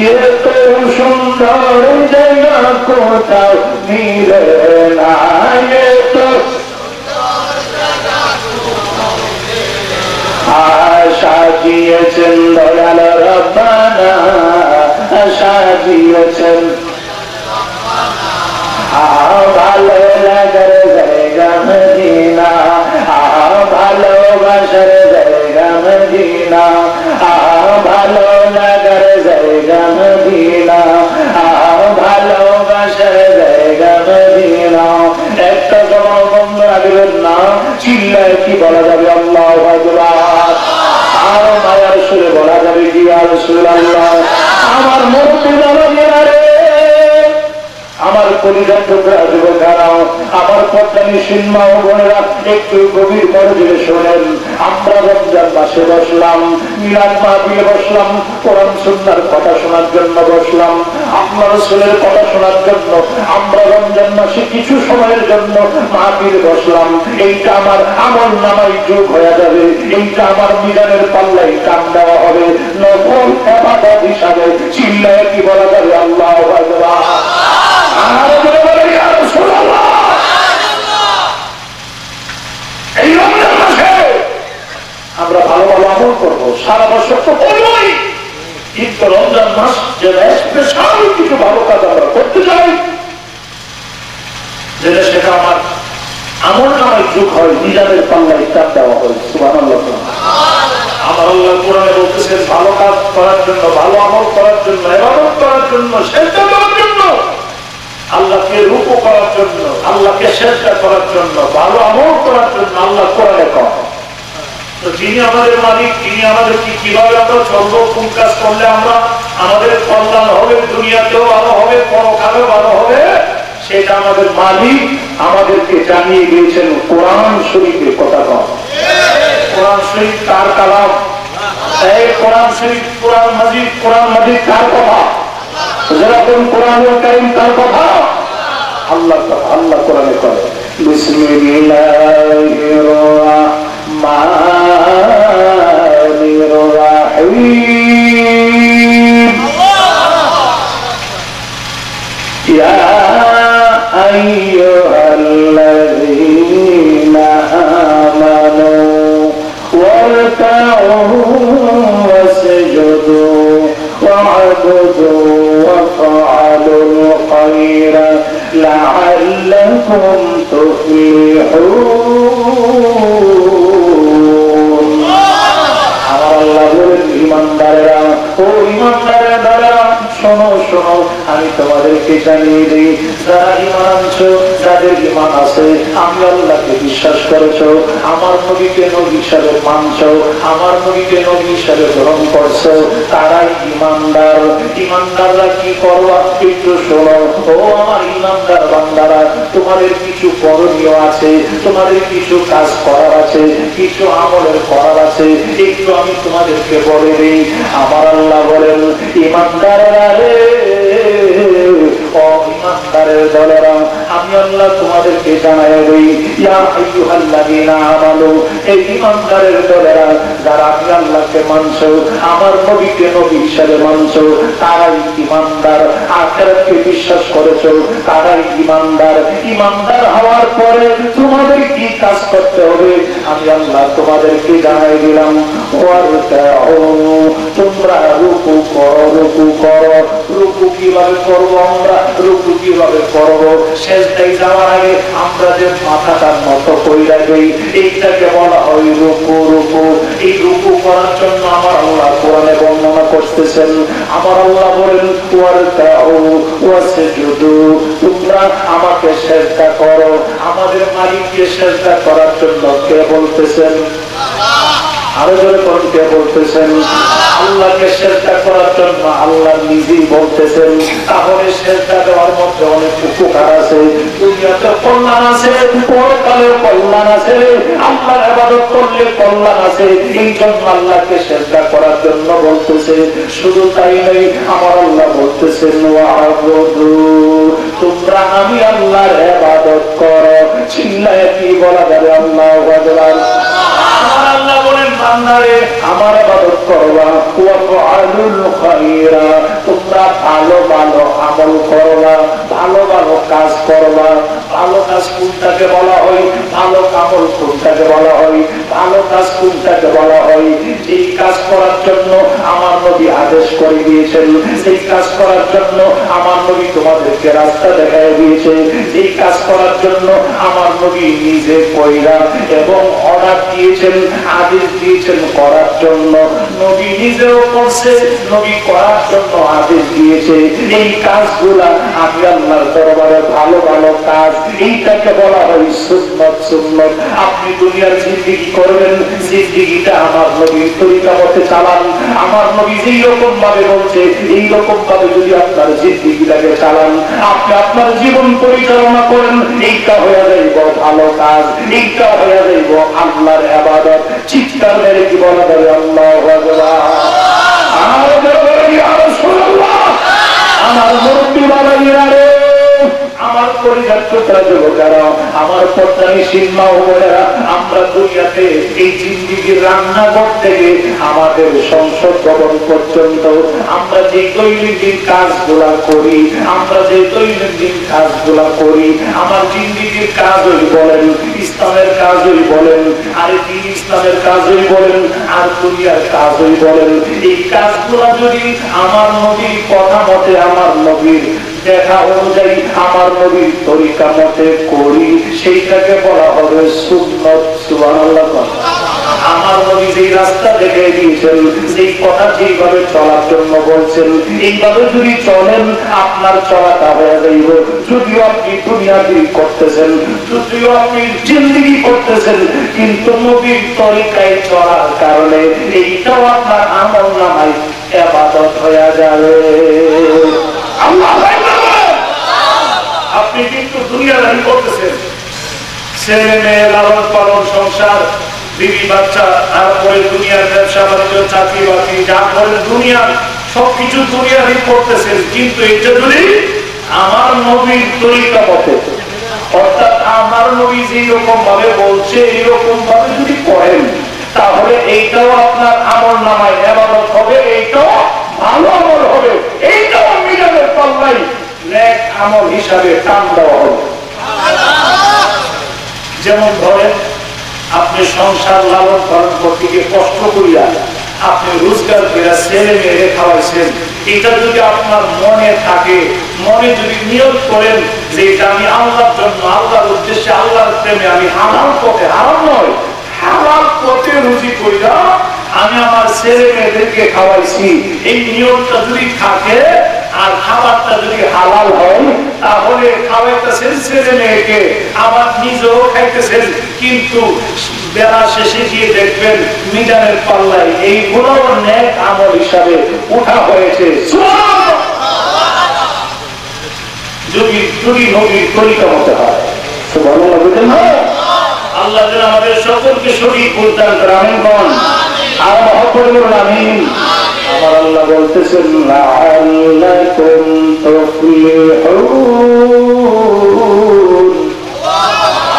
Speaker 1: এত সুন্দর জায়গা কোথাও মিলে না, এত সাজিয়েছেন দয়াল রব্বানা, সাজিয়েছেন ভালো লাগার জায়গা মদিনা, ভালোবাসার জায়গা মদিনা, ভালো লাগার জায়গা মদিনা, ভালোবাসার জায়গা মদিনা। একটা জমা বন্ধ রাখবেন না, চিল্লায় কি বলা যাবে আল্লাহু আকবার, আর মায়ার সুরে বলা যাবে কি ইয়া রাসূলুল্লাহ। আমার মুক্তি দাঁড়িয়ে রে, আমার পরিবার টুকরা যুবকেরাও, আমার পদ্মানি সিনমা ও বোনেরা, একটু গভীর মনোযোগে শোনেন। আমরা রমজান মাসে বসলাম, মিলাদ মাহফিলে বসলাম, কোরআন সুন্নাহর কথা শোনার জন্য বসলাম, আল্লাহর রাসূলের কথা শোনার জন্য আমরা রমজান মাসে কিছু সময়ের জন্য মাহফিলে বসলাম। এইটা আমার আমল নামায় যোগ হয়ে যাবে, এইটা আমার মিজানের পাল্লায় কাম দেওয়া হবে নফল ইবাদত হিসাবে। চিল্লায় কি বলা যাবে আল্লাহু আকবার। এই রমজান মাসে আমরা ভালো ভালো আমল করবো, সারা বছর তো করবোই, কিন্তু রমজান মাস যে স্পেশাল কিছু ভালো কাজ আমরা করতে চাই, যেটা সেটা আমার আমল নামায় যুগ হয়, নিজামের পাল্লায় চাপ দেওয়া হয়। সুবহানাল্লাহ। আমার আল্লাহ কোরআনে বলতেছেন ভালো কাজ করার জন্য, ভালো আমল করার জন্য, ইবাদত করার জন্য, সেজদা করার জন্য, আল্লাহকে রুকু করার জন্য, আল্লাহকে সেজদা করার জন্য, ভালো আমল করার জন্য আল্লাহ কোরআনে কয়। তো যিনি আমাদের মালিক, তিনি আমাদের কিভাবে আমরা চলবো, কোন কাজ করলে আমরা আমাদের কল্যাণ হবে, দুনিয়াতেও ভালো হবে, পরকালেও ভালো হবে, সেটা আমাদের মালিক আমাদেরকে জানিয়ে দিয়েছেন কোরআন শরীফের কথা কয়। কোরআন শরীফ কার কালাম? এই কোরআন শরীফ, কোরআন মাজিদ, কোরআন মাজিদ কার কথা? যেরকম কোরআনুল কারীম তার কথা, আল্লাহ কথা। আল্লাহ কোরআনে কয় বিসমিল্লাহির রাহমানির রাহিম, ইয়া আইয়ুহাল্লাযীনা আমানু ওয়ারকাউ ওয়াসজুদু ওয়া'বুদু ওয়াফআলুল খায়রা লা'আল্লাকুম তুফলিহুন। আমার আল্লাহ বলেন, ঈমানদারেরা, ও ঈমানদারেরা, শোনো শোনো, আমি তোমাদেরকে জানিয়ে দিই, যারা ঈমান আনছো, যাদের ঈমান আছে, আমি আল্লাহকে বিশ্বাস করেছো, আমার নবীকে নবী হিসাবে মানছো, আমার নবীকে নবী হিসাবে গ্রহণ করছো, তারাই ঈমানদার। ঈমানদাররা কি করবা একটু শোনো। ও আমার ঈমানদার বান্দারা, তোমাদের কিছু করণীয় আছে, তোমাদের কিছু কাজ করার আছে, কিছু আমলের করার আছে, একটু আমি তোমাদেরকে বলে দিই। আমার আল্লাহ বলেন, ঈমানদারেরা রে, ও ঈমানদারের দলেরা, আমি আল্লাহ তোমাদেরকে জানাই দেই, ইয়া আইয়ুহাল্লাযীনা আমানু, এই ঈমানদারের দলেরা, যারা আমি আল্লাহকে মানছো, আমার নবীকে নবী হিসেবে মানছো, তারাই ঈমানদার। আখিরাতকে বিশ্বাস করেছো, তারাই ঈমানদার। ঈমানদার হওয়ার পরে তোমাদের কি কাজ করতে হবে আমি আল্লাহ তোমাদেরকে জানাই দিলাম। তোমরা রুকু করো, রুকু করো। রুকু কিভাবে করবো আমরা? রুকু কিভাবে করবো? সেজদায় যাওয়ার আগে আমরা যে মাথাটার মতো কইরা দেই, এইটাকে বলা হয় রুকু। রুকু, এই রুকু করার জন্য আমার আল্লাহ কোরআনে বর্ণনা করতেছেন। আমার আল্লাহ বলেন, তোমরা আমাকে সেজদা করো। আমাদের মালিককে সেজদা করার জন্য কে বলতেছেন? আরো জোরে করুন, কে বলতেছেন? আল্লাহকে সেজদা করার জন্য আল্লাহ নিজেই বলতেছেন। তাহলে সেজদা দেওয়ার মধ্যে অনেক উপকার আছে, দুনিয়াতে কল্যাণ আছে, পরকালে কল্যাণ আছে, আল্লাহর ইবাদত করলে কল্যাণ আছে। এই জন্য আল্লাহকে সেজদা করার জন্য বলতেছে। শুধু তাই নয়, আমার আল্লাহ বলতেছেন, ওয়া'বুদু, তোমরা আমি আল্লাহর ইবাদত করো। চিল্লায়ে কি বলা যাবে আল্লাহু আকবার? আল্লাহ বলেন, বান্দারে আমার ইবাদত করবা, ওয়াফআলুল খায়রা, তোমরা ভালো ভালো আমল করবা, ভালো ভালো কাজ করবা। ভালো কাজ কোনটাকে বলা হয়, ভালো আমল কোনটাকে বলা হয়, ভালো কাজ কোনটাকে বলা হয়? যেই কাজ করার জন্য আমার নবী আদেশ করে দিয়েছেন, সেই কাজ করার জন্য আমার নবী তোমাদেরকে রাস্তা দেখায় দিয়েছে, এই কাজ করার জন্য আমার নবী নিজে কইরা এবং অর্ডার দিয়েছেন, আদেশ দিয়েছেন করার জন্য। নবী নিজেও করছে, নবী করার জন্য আদেশ দিয়েছে। এই কাজগুলা আমি আল্লাহর দরবারে ভালো ভালো কাজ, এইটাকে বলা হয় সুন্নাত। সুন্নাত আপনি দুনিয়ার জিন্দেগি করবেন, জিন্দেগিটা আমার নবীর তরিকা মতে চালান। আমার নবী যেই রকম ভাবে বলছে এই রকম ভাবে যদি আপনার জিন্দেগিটাকে চালান, আপনি আপনার জীবন পরিচালনা করেন, এইটা হয়ে যাইব ভালো কাজ, এইটা হয়ে যাইব আল্লাহর ইবাদত। চিৎকার মেরে কি বলা যাবে আল্লাহু আকবার? আমার মুরব্বী বাবাজিরা রে, আমার পরিবার ছোটরা যুবকেরা, আমার পর্দানি সিনেমা বোনেরা, আমরা দুনিয়াতে এই জিন্দেগির রান্নাঘর থেকে আমাদের সংসদ ভবন পর্যন্ত আমরা যে দৈনন্দিন কাজগুলা করি, আমরা যে দৈনন্দিন কাজগুলা করি, আমার জিন্দেগির কাজই বলেন, ইসলামের কাজই বলেন, আর দিন ইসলামের কাজই বলেন, আর দুনিয়ার কাজই বলেন, এই কাজগুলা যদি আমার নবীর কথা মতে, আমার নবীর দেখা অনুযায়ী, আমার নবীর তরিকা মতে করি, সেইটাকে বলা হবে সুন্নাত। সুবহানাল্লাহ। আমার নবী যেই রাস্তা দেখিয়ে দিয়েছেন, যেই কথা যেইভাবে চলার জন্য বলছেন, এইভাবে যদি চলেন আপনার চলাটা হয়ে যাইব। যদিও আপনি দুনিয়াবি করতেছেন, যদিও আপনি জিন্দেগি করতেছেন, কিন্তু নবীর তরিকায় চলার কারণে এইটাও আপনার আমল নামায় ইবাদত হয়ে যাবে। আপনি কিন্তু দুনিয়াদারি করতেছেন, ছেলে মেয়ে লালন পালন, সংসার, বিবি বাচ্চা, তারপরে দুনিয়ার ব্যবসা বাণিজ্য, চাকরি বাকরি, যা করেন দুনিয়ার সবকিছু দুনিয়াদারি করতেছেন, কিন্তু এটা যদি আমার নবীর তরিকা মতে, অর্থাৎ আমার নবী যেই রকম ভাবে বলছে এইরকম ভাবে যদি করেন, তাহলে এইটাও আপনার আমল নামায় ইবাদত হবে, এইটাও ভালো আমল হবে, এইটাও মিজানের পাল্লাই নেক আমল হিসাবে টান দেওয়া হবে। যেমন ধরেন আপনি সংসার লালন পালন করতে গিয়ে কষ্ট করিয়া আপনি রোজগার করে ছেলে মেয়ে খাওয়াইছেন, এটা যদি আপনার মনে থাকে, মনে যদি নিয়ত করেন যে এটা আমি আল্লাহর জন্য, আল্লাহর উদ্দেশ্যে, আল্লাহর প্রেমে আমি হালাল পথে, হারাম নয় হালাল পথে রুজি কইরা আমি আমার ছেলে মেয়েদেরকে খাওয়াইছি, এই নিয়তটা যদি থাকে আর খাবারটা যদি হালাল হয়, তাহলে খাওয়াইতেছেন ছেলে মেয়েকে, আবার নিজেও খাইতেছেন, কিন্তু বেলা শেষে গিয়ে দেখবেন মিজানের পাল্লায় এইগুলো নেক আমল হিসাবে উঠা হয়েছে। যদি যদি নবীর তরিকা মতে হয়। সুবহানাল্লাহ। বুঝলেন না? আল্লাহ যেন আমাদের সকলকে সঠিক বুঝদান করেন। আমিন বল। আর মহব্বত বলুন আমিন। আমার আল্লাহ বলতেছেন লাআল্লাকুম তুফলিহুন।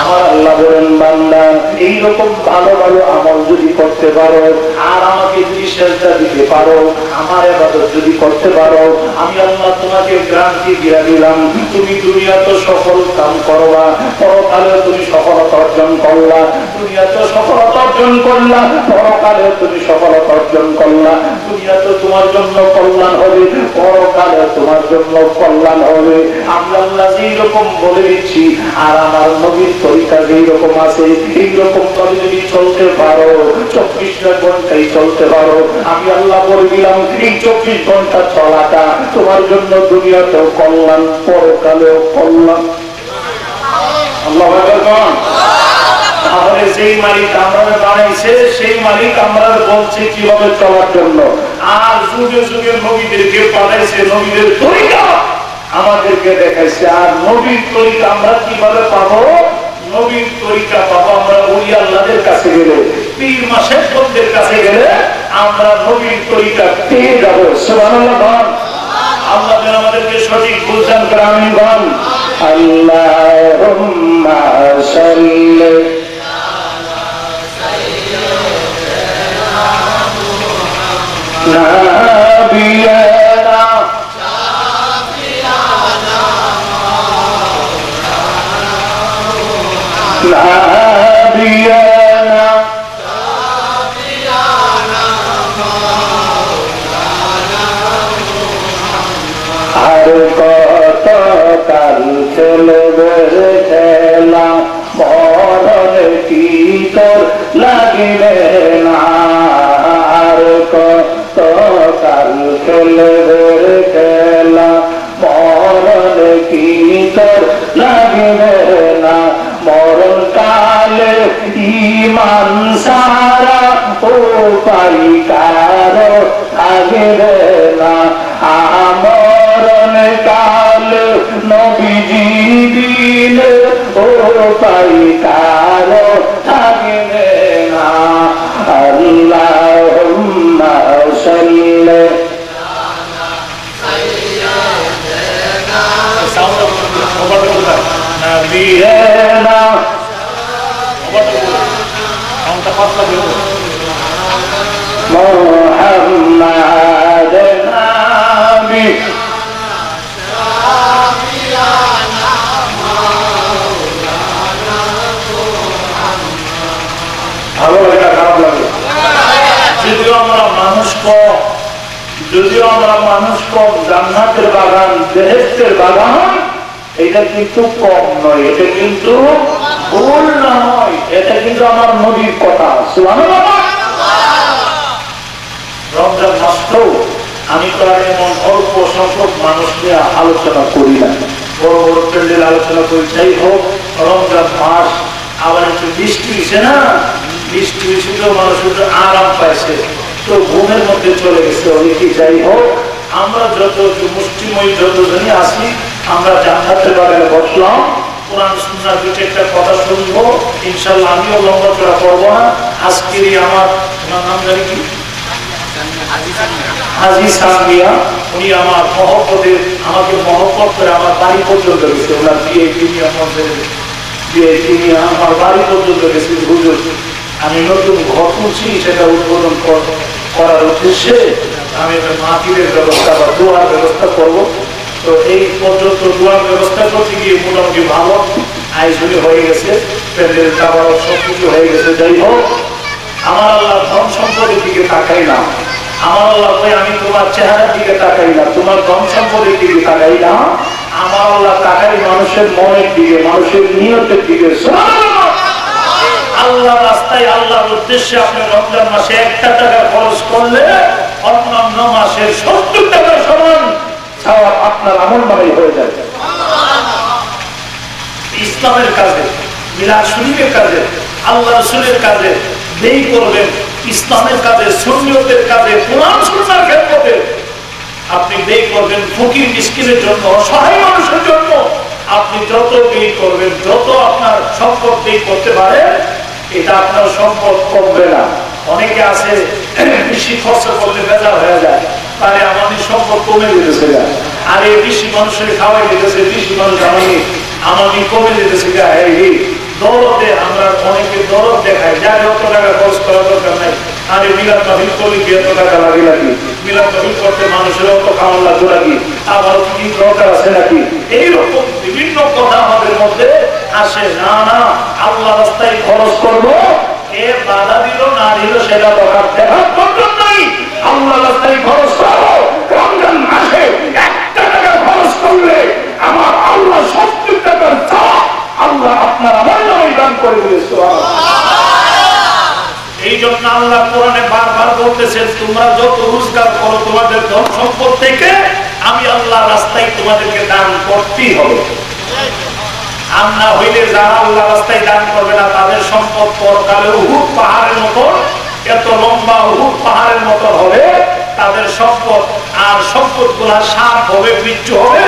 Speaker 1: আমার আল্লাহ বলেন বান্দা এইরকম ভালো ভালো আমল যদি করতে পারো, আর আমাকে যদি সেজদা দিতে পারো, আমার ইবাদত যদি করতে পারো, আমি আল্লাহ তোমাকে গ্যারান্টি দিয়ে দিলাম, তুমি দুনিয়াতে সফল কাম করবা, পরকালে তুমি সফলতা অর্জন করলা। দুনিয়াতে সফলতা অর্জন করলা, পরকালে তুমি সফলতা অর্জন করলা। দুনিয়াতে তোমার জন্য কল্যাণ হবে, পরকালে তোমার জন্য কল্যাণ হবে। আমি আল্লাহ যেই রকম বলে দিচ্ছি, আর আমার নবীর তরিকা যেই রকম আছে, এইরকম ভাবে যদি চলতে পারো, 24 ঘন্টাই চলতে পারো, আমি আল্লাহ বলে দিলাম এই 24 ঘন্টা চলাটা তোমার জন্য দুনিয়াতেও কল্যাণ, পরকালেও কল্যাণ। আল্লাহু আকবার। তাহলে যেই মালিক আমরা বানাইছে, সেই মালিক আমরা বলছে কিভাবে চলার জন্য, আর যুগে যুগে নবীদেরকে পাঠাইছে, নবীদের তরিকা আমাদেরকে দেখাইছে। আর নবীর তরিকা আমরা কিভাবে পাবো? নবীর তরিকা পাবো আমরা ওলি আল্লাহদের কাছে গেলে, পীর মাশায়েখদের কাছে গেলে আমরা নবীর তরিকা পেয়ে যাবো। সুবহানাল্লাহ। আল্লাহ যেন আমাদেরকে সঠিক বুঝদান করে। আমিন বল। আল্লাহুম্মা সাল্লি নাবিয়ানা সাবিয়ানা আর কত কাল খেলবে খেলা মরণ কি তোর লাগিবে না আর কত কাল খেলবে খেলা মরণ কি তোর লাগিবে না মরণ কালে ইমান সারা উপায় কারো থাকিবে না আমরণ কাল নবীজি দিলে উপায় কারো থাকিবে না আল্লাহুম্মা সাল্লি نبينا محمد نبي ভালো লাগে খারাপ লাগে যদিও আমরা মানুষ কম জান্নাতের বাগান বেহেশতের বাগান এটা কিন্তু কম নয় এটা কিন্তু ভুল নয় এটা কিন্তু আমার নবীর কথা সুবহানাল্লাহ রমজান মাসেও আমি তো আর এমন অল্প সংখ্যক মানুষ নিয়ে আলোচনা করি না বড় বড় প্যান্ডেল আলোচনা করি যাই হোক রমজান মাস আবার একটু বৃষ্টি হয়েছে না বৃষ্টি হয়েছিল মানুষ একটু আরাম পাইছে তো ঘুমের মধ্যে চলে গেছে অনেকে যাই হোক আমরা যত মুষ্টিময়ী যতজনই আসি আমরা জান্নাতের বাগানে বসলাম কোরআন সুন্নাহর দুটো একটা কথা শুনবো ইনশাআল্লাহ আমিও লম্বা চড়া করবো না আজকেরই আমার নাম জানি কি হাজী সামিয়া উনি আমার মহব্বতে আমাকে মহব্বত করে আমার বাড়ি পর্যন্ত গেছে ওনার বিয়ে আমার বাড়ি পর্যন্ত গেছে হুজুর আমি নতুন ঘর তুলছি সেটা উদ্বোধন করার উদ্দেশ্যে আমি মাহফিলের ব্যবস্থা বা দোয়ার ব্যবস্থা করবো তো এই পর্যন্ত দোয়ার ব্যবস্থা করতে গিয়ে মোটামুটি ভালো আয়োজনই হয়ে গেছে প্যান্ডেল টাওয়ার সবকিছু হয়ে গেছে যাই হোক আমার আল্লাহ ধন সম্পদের দিকে তাকাই না আমার আল্লাহ আমি তোমার চেহারার দিকে তাকাই না তোমার ধন সম্পদের দিকে তাকাই না আমার আল্লাহ তাকাই মানুষের মনের দিকে মানুষের নিয়তের দিকে আল্লাহ রাস্তায় আল্লাহর উদ্দেশ্যে আপনি রমজান মাসে 1 টাকা খরচ করলে অন্যান্য মাসের 70 টাকা সমান সওয়াব আপনার আমলনামায় হয়ে যাবে ইসলামের কাজে মিলাদ শরীফের কাজে আল্লাহ রাসূলের কাজে ব্যয় করবেন ইসলামের কাজে সুন্নতের কাজে কোরআন সুন্নাহর ক্ষেত্রে আপনি ব্যয় করবেন ফকির মিসকিনের জন্য অসহায় মানুষের জন্য আপনি যত ব্যয় করবেন যত আপনার সম্পদ ব্যয় করতে পারেন এটা আপনার সম্পদ কমবে না অনেকে আছে বেশি খরচ করলে বেজার হয়ে যায় তারে আমাদের সম্পদ কমে যেতেছে আর এই বেশি মানুষের খাওয়াই যেতেছে বেশি মানুষ আমাদের কমে যেতেছে দৌড়তে আমরা অনেকে দৌড় দেখাই যা যত টাকা খরচ করার দরকার নাই আরে মিলাদ মাহফিল করলে কি এত টাকা লাগে নাকি মিলাদ মাহফিল করতে মানুষের অত খাওয়ার লাগবে নাকি আবার কি দরকার আছে নাকি এইরকম বিভিন্ন কথা আমাদের মধ্যে আসে না না আল্লাহ রাস্তায় খরচ করবো কে বাধা দিল না দিল সেটা দরকার দেখার দরকার নাই আল্লাহ রাস্তায় খরচ করবো রমজান মাসে 1 টাকা খরচ করলে আমার আল্লাহ 70 টাকার চাওয়া আল্লাহ আপনার আমার নামে দান করে দিয়েছে এই জন্য আল্লাহ কোরআনে বারবার বলতেছেন তোমরা যত রোজগার করো তোমাদের ধন সম্পদ থেকে আমি আল্লাহ রাস্তায় তোমাদেরকে দান করতেই হবে আর না হইলে যারা আল্লাহ রাস্তায় দান করবে না তাদের সম্পদ পরকালে উহুদ পাহাড়ের মতো এত লম্বা উহুদ পাহাড়ের মতো হবে তাদের সম্পদ আর সম্পদ গুলা সাপ হবে বিচ্ছু হবে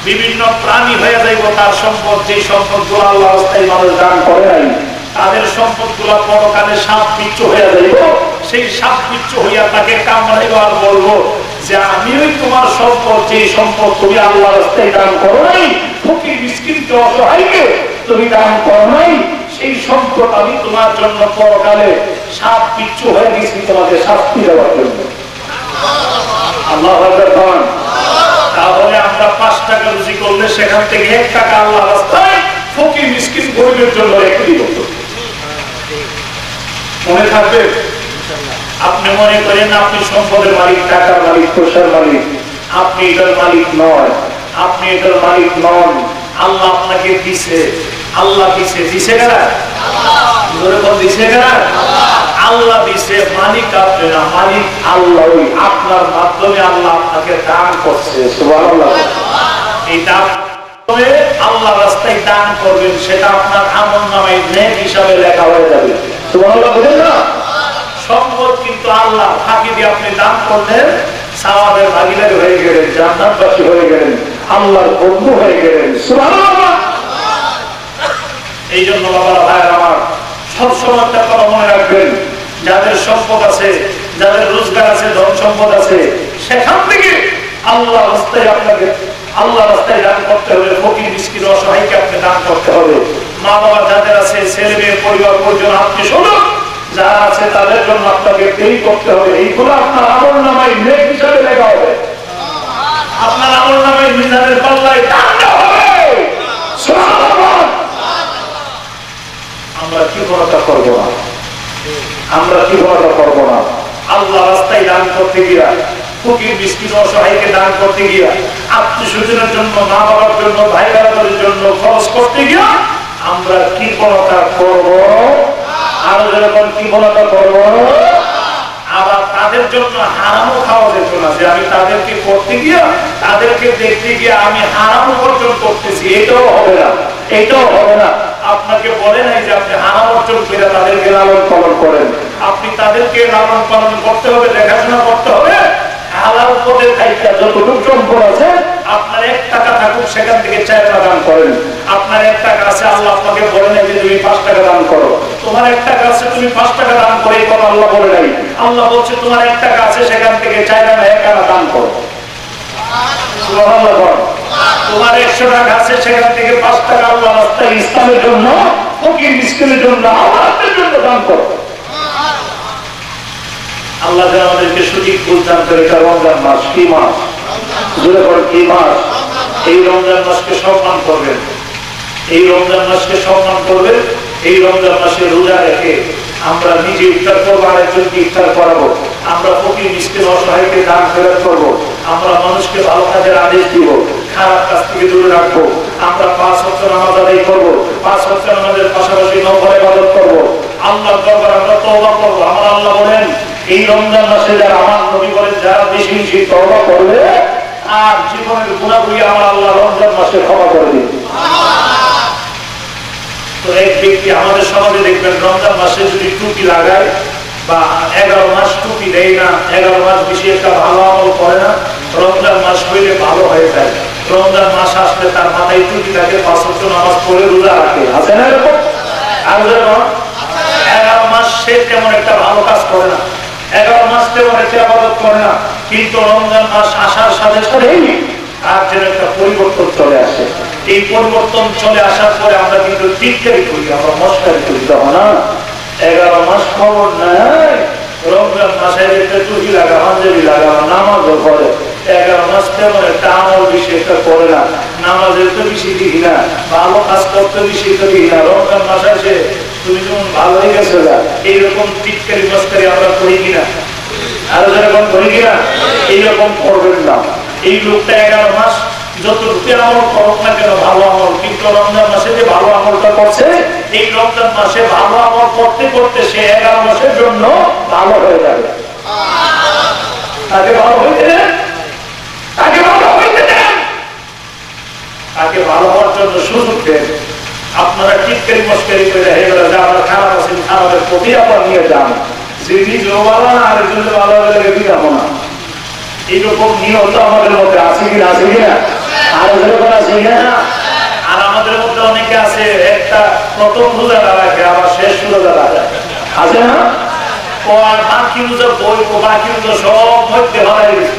Speaker 1: বিভিন্ন প্রাণী হয়ে যাইব তার সম্পদ যে সম্পদ গুলো আল্লাহ রাস্তায় মানুষ দান করে নাই তাদের সম্পদ গুলা পরকালে সাপ বিচ্ছু হয়ে যাইব সেই সাপ বিচ্ছু হইয়া তাকে কামড়াইব আর বলবো যে আমি ওই তোমার সম্পদ যে সম্পদ তুমি আল্লাহ রাস্তায় দান করো নাই ফকির মিসকিনকে অসহায়কে তুমি দান করো নাই সেই সম্পদ আমি তোমার জন্য পরকালে সাপ বিচ্ছু হয়ে গেছি তোমাকে শাস্তি দেওয়ার জন্য আল্লাহু আকবার তাহলে আমরা 5 টাকা রুজি করলে সেখান থেকে 1 টাকা আল্লাহ রাস্তায় ফকির মিসকিন গরিবের জন্য একটু দিব। মনে থাকবে? আপনি মনে করেন আপনি সম্পদের মালিক, টাকার মালিক, পয়সার মালিক, আপনি এটার মালিক নয়, আপনি এটার মালিক নন। আল্লাহ আপনাকে দিছে, আল্লাহ দিছে, দিছে কারা? দিছে কারা? আল্লাহ দিছে, মালিক আপনি না, মালিক আল্লাহ। আপনার মাধ্যমে আল্লাহ আপনাকে দান করছে। সুবহানাল্লাহ। এই দান আল্লাহ রাস্তায় দান করবেন, সেটা আপনার আমলনামায় নেক হিসাবে লেখা হয়ে যাবে। সুবহানাল্লাহ বলেন না? সম্পদ কিন্তু আল্লাহ, ফাঁকি দিয়ে আপনি দান করলেন, সওয়াবের ভাগীদার হয়ে গেলেন, জান্নাতবাসী হয়ে গেলেন, আল্লাহর বন্ধু হয়ে গেলেন। সুবহানাল্লাহ। এই জন্য বাবারা, ভাইরা আমার, সবসময় একটা কথা মনে রাখবেন, যাদের সম্পদ আছে, যাদের রোজগার আছে, ধন সম্পদ আছে, সেখান থেকে আল্লাহ রাস্তায় আপনাকে, আল্লাহ রাস্তায় দান করতে হবে। ফকির মিসকিন অসহায়কে আপনি দান করতে হবে। মা বাবা যাদের আছে, ছেলে মেয়ে, পরিবার পরিজন, আত্মীয় স্বজন যারা আছে, তাদের জন্য আপনাকে দেরি করতে হবে। এইগুলো আপনার আমলনামায় নেক হিসাবে লেখা হবে, আপনার আমলনামায় মিজানের পাল্লায় টানতে হবে। সুবহানাল্লাহ। আমরা কি বড়টা করব না, আমরা কি বড়টা করব না। আল্লাহ রাস্তায় দান করতে গিয়া, ফকির মিসকিন অসহায়কে দান করতে গিয়া, আত্মীয় স্বজনের জন্য, মা বাবার জন্য, ভাই বোনদের জন্য খরচ করতে গিয়া আমরা কি বড়টা করব, আরো যেরকম কি বড়টা করব। আবার তাদের জন্য হারামও খাওয়া যেত না, যে আমি তাদেরকে করতে গিয়া, তাদেরকে দেখতে গিয়া আমি হারাম উপার্জন করতেছি, এটাও হবে না, এটাও হবে না। আপনাকে বলে নাই যে আপনি হারাম অর্জন করে তাদেরকে লালন পালন করেন। আপনি তাদেরকে লালন পালন করতে হবে, দেখাশোনা করতে হবে। হালাল পথে থাইকা যতটুকু সম্পদ আছে, আপনার 1 টাকা থাকুক, সেখান থেকে 4 টাকা দান করেন। আপনার 1 টাকা আছে, আল্লাহ আপনাকে বলে নাই যে তুমি 5 টাকা দান করো। তোমার 1 টাকা আছে, তুমি 5 টাকা দান করে এই কথা আল্লাহ বলে নাই। আল্লাহ বলছে তোমার 1 টাকা আছে, সেখান থেকে 4 টাকা 1 টাকা দান করো। সুবহানাল্লাহ। তোমার 100 টাকা আছে, সেখান থেকে 5 টাকা আল্লাহ রাস্তায়, ইসলামের জন্য, ফকির মিসকিনের জন্য, আল্লাহর জন্য দান করো। আল্লাহ আমাদেরকে সঠিক বুঝদান করে। এটা রমজান মাস, কি মাস? জোরে বলেন, কি মাস? এই রমজান মাসকে সম্মান করবেন, এই রমজান মাসকে সম্মান করবেন। এই রমজান মাসে রোজা রেখে আমরা নিজে ইফতার করবো, আরেকজনকে ইফতার করাবো। আমরা ফকির মিসকিন অসহায়কে দান ফেরত করবো। আমরা মানুষকে ভালো কাজের আদেশ দিব, খারাপ কাজ থেকে দূরে রাখবো। আমরা 5 ওয়াক্ত নামাজ আদায় করবো, 5 ওয়াক্ত নামাজের পাশাপাশি নফল ইবাদত করবো। আল্লাহর দরবারে আমরা তওবা করবো। আমার আল্লাহ বলেন, এই রমজান মাসে যারা, আমার নবী বলেন, যারা বেশি বেশি তওবা করবে আর জীবনের গুনাহগুলি আমার আল্লাহ রমজান মাসে ক্ষমা করে দিবে। তো এক ব্যক্তি আমাদের সমাজে দেখবেন, রমজান মাসে যদি টুপি লাগায় বা 11 মাস টুপি দেয় না, 11 মাস বেশি একটা ভালো আমল করে না, রমজান মাস হইলে ভালো হয়ে যায়। রমজান মাস আসলে তার মাথায় টুপি থাকে, 5 ওয়াক্ত নামাজ পড়ে রোজা রাখে, আছে না এরকম? আর যেমন 11 মাস সে তেমন একটা ভালো কাজ করে না, 11 মাস তেমন একটা ইবাদত করে না, কিন্তু রমজান মাস আসার সাথে সাথেই আর যেন একটা পরিবর্তন চলে আসে। এই পরিবর্তন চলে আসার পরে আমরা কিন্তু টিটকারি করি, আমরা মস্কারি করি। তখন না 11 মাস খবর নাই, রমজান মাসে একটা টুপি লাগা, পাঞ্জাবি লাগা, নামাজও পড়ে। 11 মাস তেমন একটা আমল বেশি একটা করে না, নামাজের তো বেশি দেখি না, ভালো কাজ করতে বেশি তো দেখি না। রমজান মাস আসে, তুমি যেমন ভালো হয়ে গেছো না, এইরকম টিটকারি মস্কারি আমরা করি কিনা? আরো যেরকম করি কিনা? এইরকম করবেন না। এই লোকটা 11 মাস যতটুকু আমল করুক না কেন, ভালো আমল, কিন্তু রমজান মাসে যে ভালো আমলটা করছে, এই রমজান মাসে ভালো আমল করতে করতে সে 11 মাসের জন্য ভালো হয়ে যাবে। তাকে ভালো হইতে দেন, তাকে ভালো হইতে দেন, তাকে ভালো হওয়ার জন্য সুযোগ দেন। আপনারা টিটকারি মস্কারি করে হেগেরা যারা খারাপ আছেন, খারাপের প্রতি আপনার নিয়ে যান। যে নিজেও ভালো না, আরেকজন ভালো হয়ে গেলে যাবো না, এইরকম নিয়ম তো আমাদের মধ্যে আছে কিনা? আছে কিনা? আরো যেরকম আছে কিনা? আর আমাদের মধ্যে অনেকে আছে, একটা প্রথম রোজা রাখে, আবার শেষ রোজা রাখে, আছে না? ও আর বাকি রোজা বই, বাকি রোজা সব মধ্যে ভালো গেছে।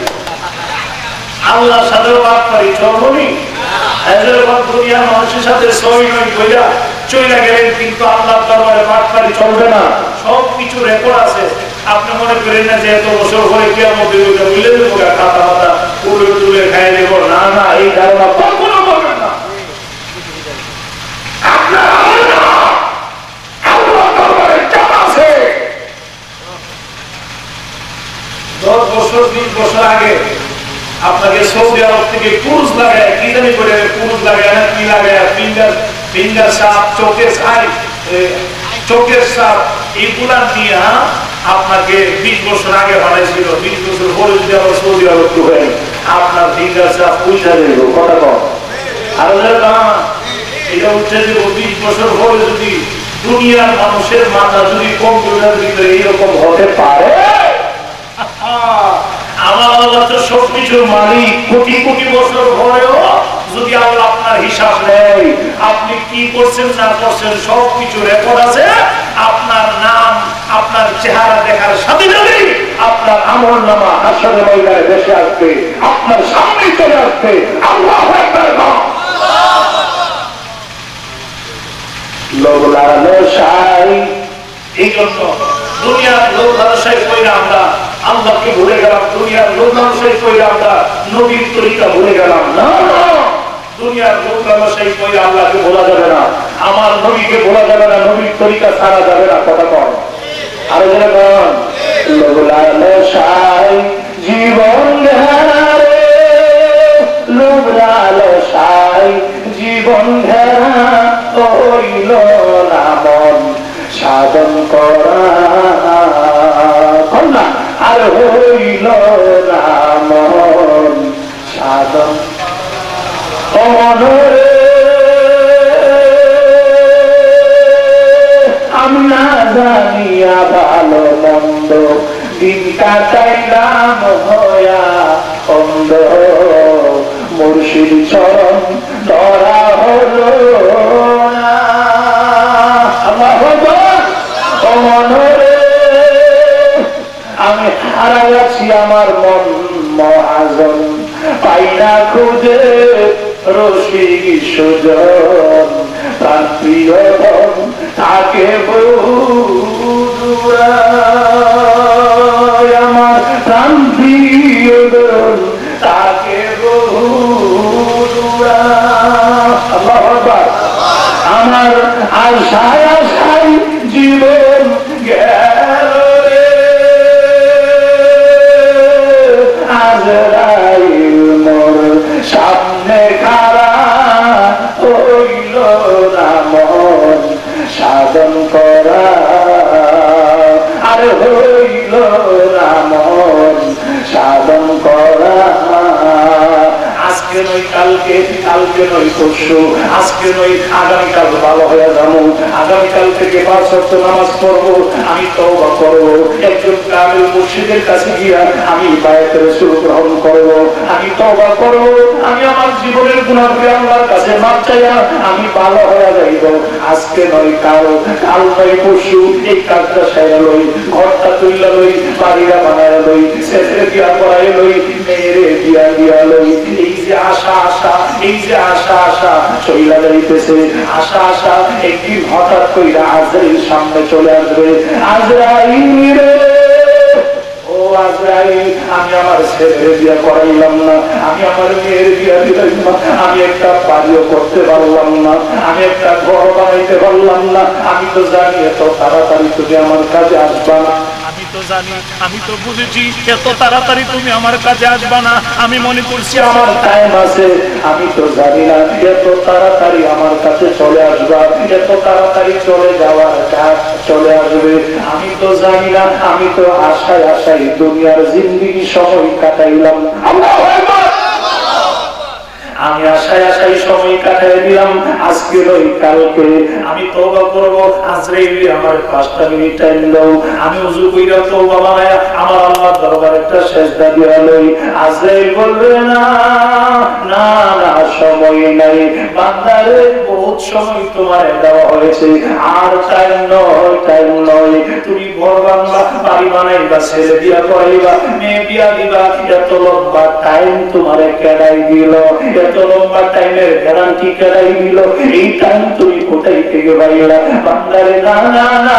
Speaker 1: আল্লাহর সাথেও বাদ পারি, চলবনি? দুনিয়ার মানুষের সাথে সই নই বইয়া চলে গেলেন, কিন্তু আল্লাহর দরবারে বাদ পারি চলবে না। সবকিছু রেকর্ড আছে। আপনি মনে করেন না যে এত বছর পরে কিয়ামত বুঝলে দেবো, খাতা মাতা উড়ে তুলে খাই দেবো, না না, এই ধারণা কখনো করবেন না। আপনাকে সৌদি আরব থেকে পুরুষ লাগায়, কি জানি করে পুরুষ লাগায় না কি লাগায়, ফিঙ্গার সাপ, চোখের সাপ এইগুলা দিয়ে আপনাকে 20 বছর আগে বানাইছিল, 20 বছর পরে যদি আবার সৌদি আরব ঢুকেন আপনার ফিঙ্গার সাপ উঠে দেব, কথা কম আরো এটা উঠে দেব। 20 বছর পরে যদি দুনিয়ার মানুষের মাথা যদি কম্পিউটার ভিতরে এইরকম হতে পারে, আমার আল্লাহ তো সবকিছুর মালিক। কোটি কোটি বছর পরেও যদি আল্লাহ আপনার হিসাব নেয়, আপনি কি করছেন না করছেন সবকিছু রেকর্ড আছে। আপনার নাম, আপনার চেহারা দেখার সাথে সাথে আপনার আমলনামা হাসরের ময়দানে ভেসে আসবে, আপনার সামনে চলে আসবে। আল্লাহু আকবার। লোক লালসাই, এই জন্য দুনিয়ার লোক লালসাই কইরা আমরা আল্লাহকে ভুলে গেলাম, দুনিয়ার লোক লালসাই কইরা আমরা নবীর তরিকা ভুলে গেলাম। না, দুনিয়ার লোক লালসাই কইরা আল্লাহকে ভোলা যাবে না, আমার নবীকে ভোলা যাবে না, নবীর তরিকা ছাড়া যাবে না, কথা কম আরো যারা কন। লোক লালসাই জীবন ধারে, লোক লালসাই জীবন ধারা হইল না মন সাধন করা, আর হইল না মন সাধন। আমরা জানিয়া ভালো মন্দ দিন কাটাইলাম হইয়া অন্ধ, মুর্শিদ চরণ ধরা হলো না। আমি হারা গেছি আমার মন মহাজন, পাই না খুঁজে রসিক সুজন, প্রাণ প্রিয় ধন তাকে বহু দূরায়, আমার প্রাণ প্রিয় ধন তাকে বহু দূরায়। আল্লাহু আকবার। আমার আশায় আশায় জীবন গেল রে, আজরাইল মোর সামনে খাড়া হইল না মন সাধন করা, আর হইল না মন সাধন করা। আজকে নয় কালকে, কালকে নয় পরশু, আজকে নয় আগামীকাল ভালো হয়ে যাবো, আগামীকাল থেকে 5 ওয়াক্ত নামাজ পড়বো, আমি তওবা করবো, একজন কামেল মুর্শিদের কাছে গিয়া আমি বায়াত রাসূল গ্রহণ করবো, আমি তওবা করবো, আমি আমার জীবনের গুনাহকে আল্লাহর কাছে মাপ চাইয়া আমি ভালো হয়ে যাইব। আজকে নয় কাল, কাল নয় পরশু, এই কাজটা সেরা লই, ঘরটা তুইলা লই, বাড়িটা বানায় লই, ছেলে বিয়া করাই লই, মেয়েরে বিয়া দিয়া লই। এই যে আশা আশা, এই যে আশা আশা চইলা যাইতেছে, আশা আশা একদিন হঠাৎ কইরা আজরাইল সামনে চলে আসবে। আজরাইল রে, ও আজরাইল, আমি আমার ছেলের বিয়া করাইলাম না, আমি আমার মেয়ের বিয়া দিলাম না, আমি একটা বাড়িও করতে পারলাম না, আমি একটা ঘর বানাইতে পারলাম না। আমি তো জানি এত তাড়াতাড়ি তুমি আমার কাছে আসবা না, আমি তো জানি, আমি তো বুঝেছি এত তাড়াতাড়ি তুমি আমার কাছে আসবা না। আমি মনে করছি আমার টাইম আছে, আমি তো জানি না এত তাড়াতাড়ি আমার কাছে চলে আসবা, এত তাড়াতাড়ি চলে যাওয়ার কাজ চলে আসবে। আমি তো জানি না, আমি তো আশায় আশায় দুনিয়ার জিন্দেগি সময় কাটাইলাম। আল্লাহু আকবার। আমি আশায় আশায় সময় কাটাই দিলাম, আজকে নয় কালকে আমি তওবা করব। আজরাইল আমার 5টা মিনিট টাইম দাও, আমি ওযু কইরা তওবা বানায়া আমার আল্লাহর দরবারে একটা সিজদা দিয়া লই। আজরাইল বলবে না না না, সময় নাই বান্দারে, বহুত সময় তোমার দেওয়া হয়েছে, আর টাইম নয়, টাইম নয়। তুমি ঘর বাংলা, বাড়ি বানাইবা, ছেলে বিয়া করাইবা, মেয়ে বিয়া দিবা, এত লম্বা টাইম তোমারে কেড়াই দিল, এত লম্বা টাইমের গ্যারান্টি কেড়াই দিল, এই টাইম তুমি কোথায় থেকে পাইলা? বান্দারে না না না,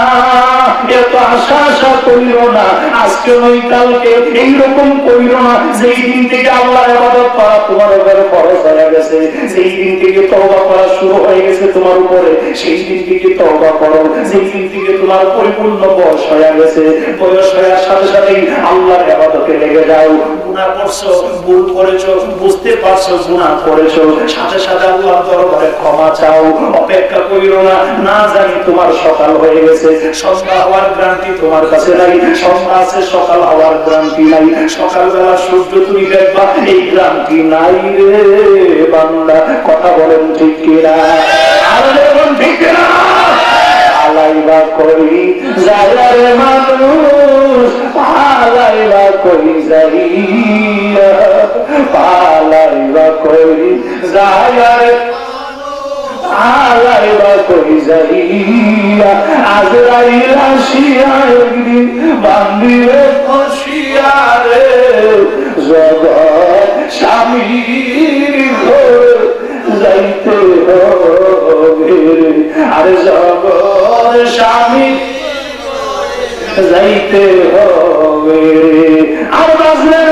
Speaker 1: এত আশা আশা করিও না, আজকে নয় কালকে এইরকম করিও না যেই দিন থেকে আল্লাহর ইবাদত করা তোমার উপর ফরজ হয়ে গেছে, সেই দিন থেকে তওবা করা শুরু হয়ে গেছে তোমার উপরে, সেই দিন থেকে তওবা করো। সেই দিন থেকে তোমার পরিপূর্ণ বয়স হয়ে গেছে, বয়স হওয়ার সাথে সাথেই আল্লাহর ইবাদতে লেগে যাও। গুনাহ করছো, ভুল করেছো, বুঝতে পারছো গুনাহ করেছো, সাথে সাথে আল্লাহর দরবারে ক্ষমা চাও। অপেক্ষা করিও না, না জানি তোমার সকাল হয়ে গেছে, সন্ধ্যা হওয়ার গ্যারান্টি তোমার কাছে নাই। সন্ধ্যা আছে, সকাল হওয়ার গ্যারান্টি নাই। সকালবেলা সূর্য তুমি দেখবা, এই গ্যারান্টি নাই রে বান্দা। কথা বলেন ঠিক কিনা? আর বলেন ঠিক কিনা? পালাইবা কই যায় রে মানুষ, পালাইবা কই যাইয়া, পালাইবা কই যায় রে পালাইবা কই যাইয়া, আজরাইল আসিয়া একদিন বান্দিরে ফসিয়া রে, জগৎ স্বামীর ঘরে যাইতে হবে, আরে জগৎ স্বামী যাইতে হবে। আর বাজলে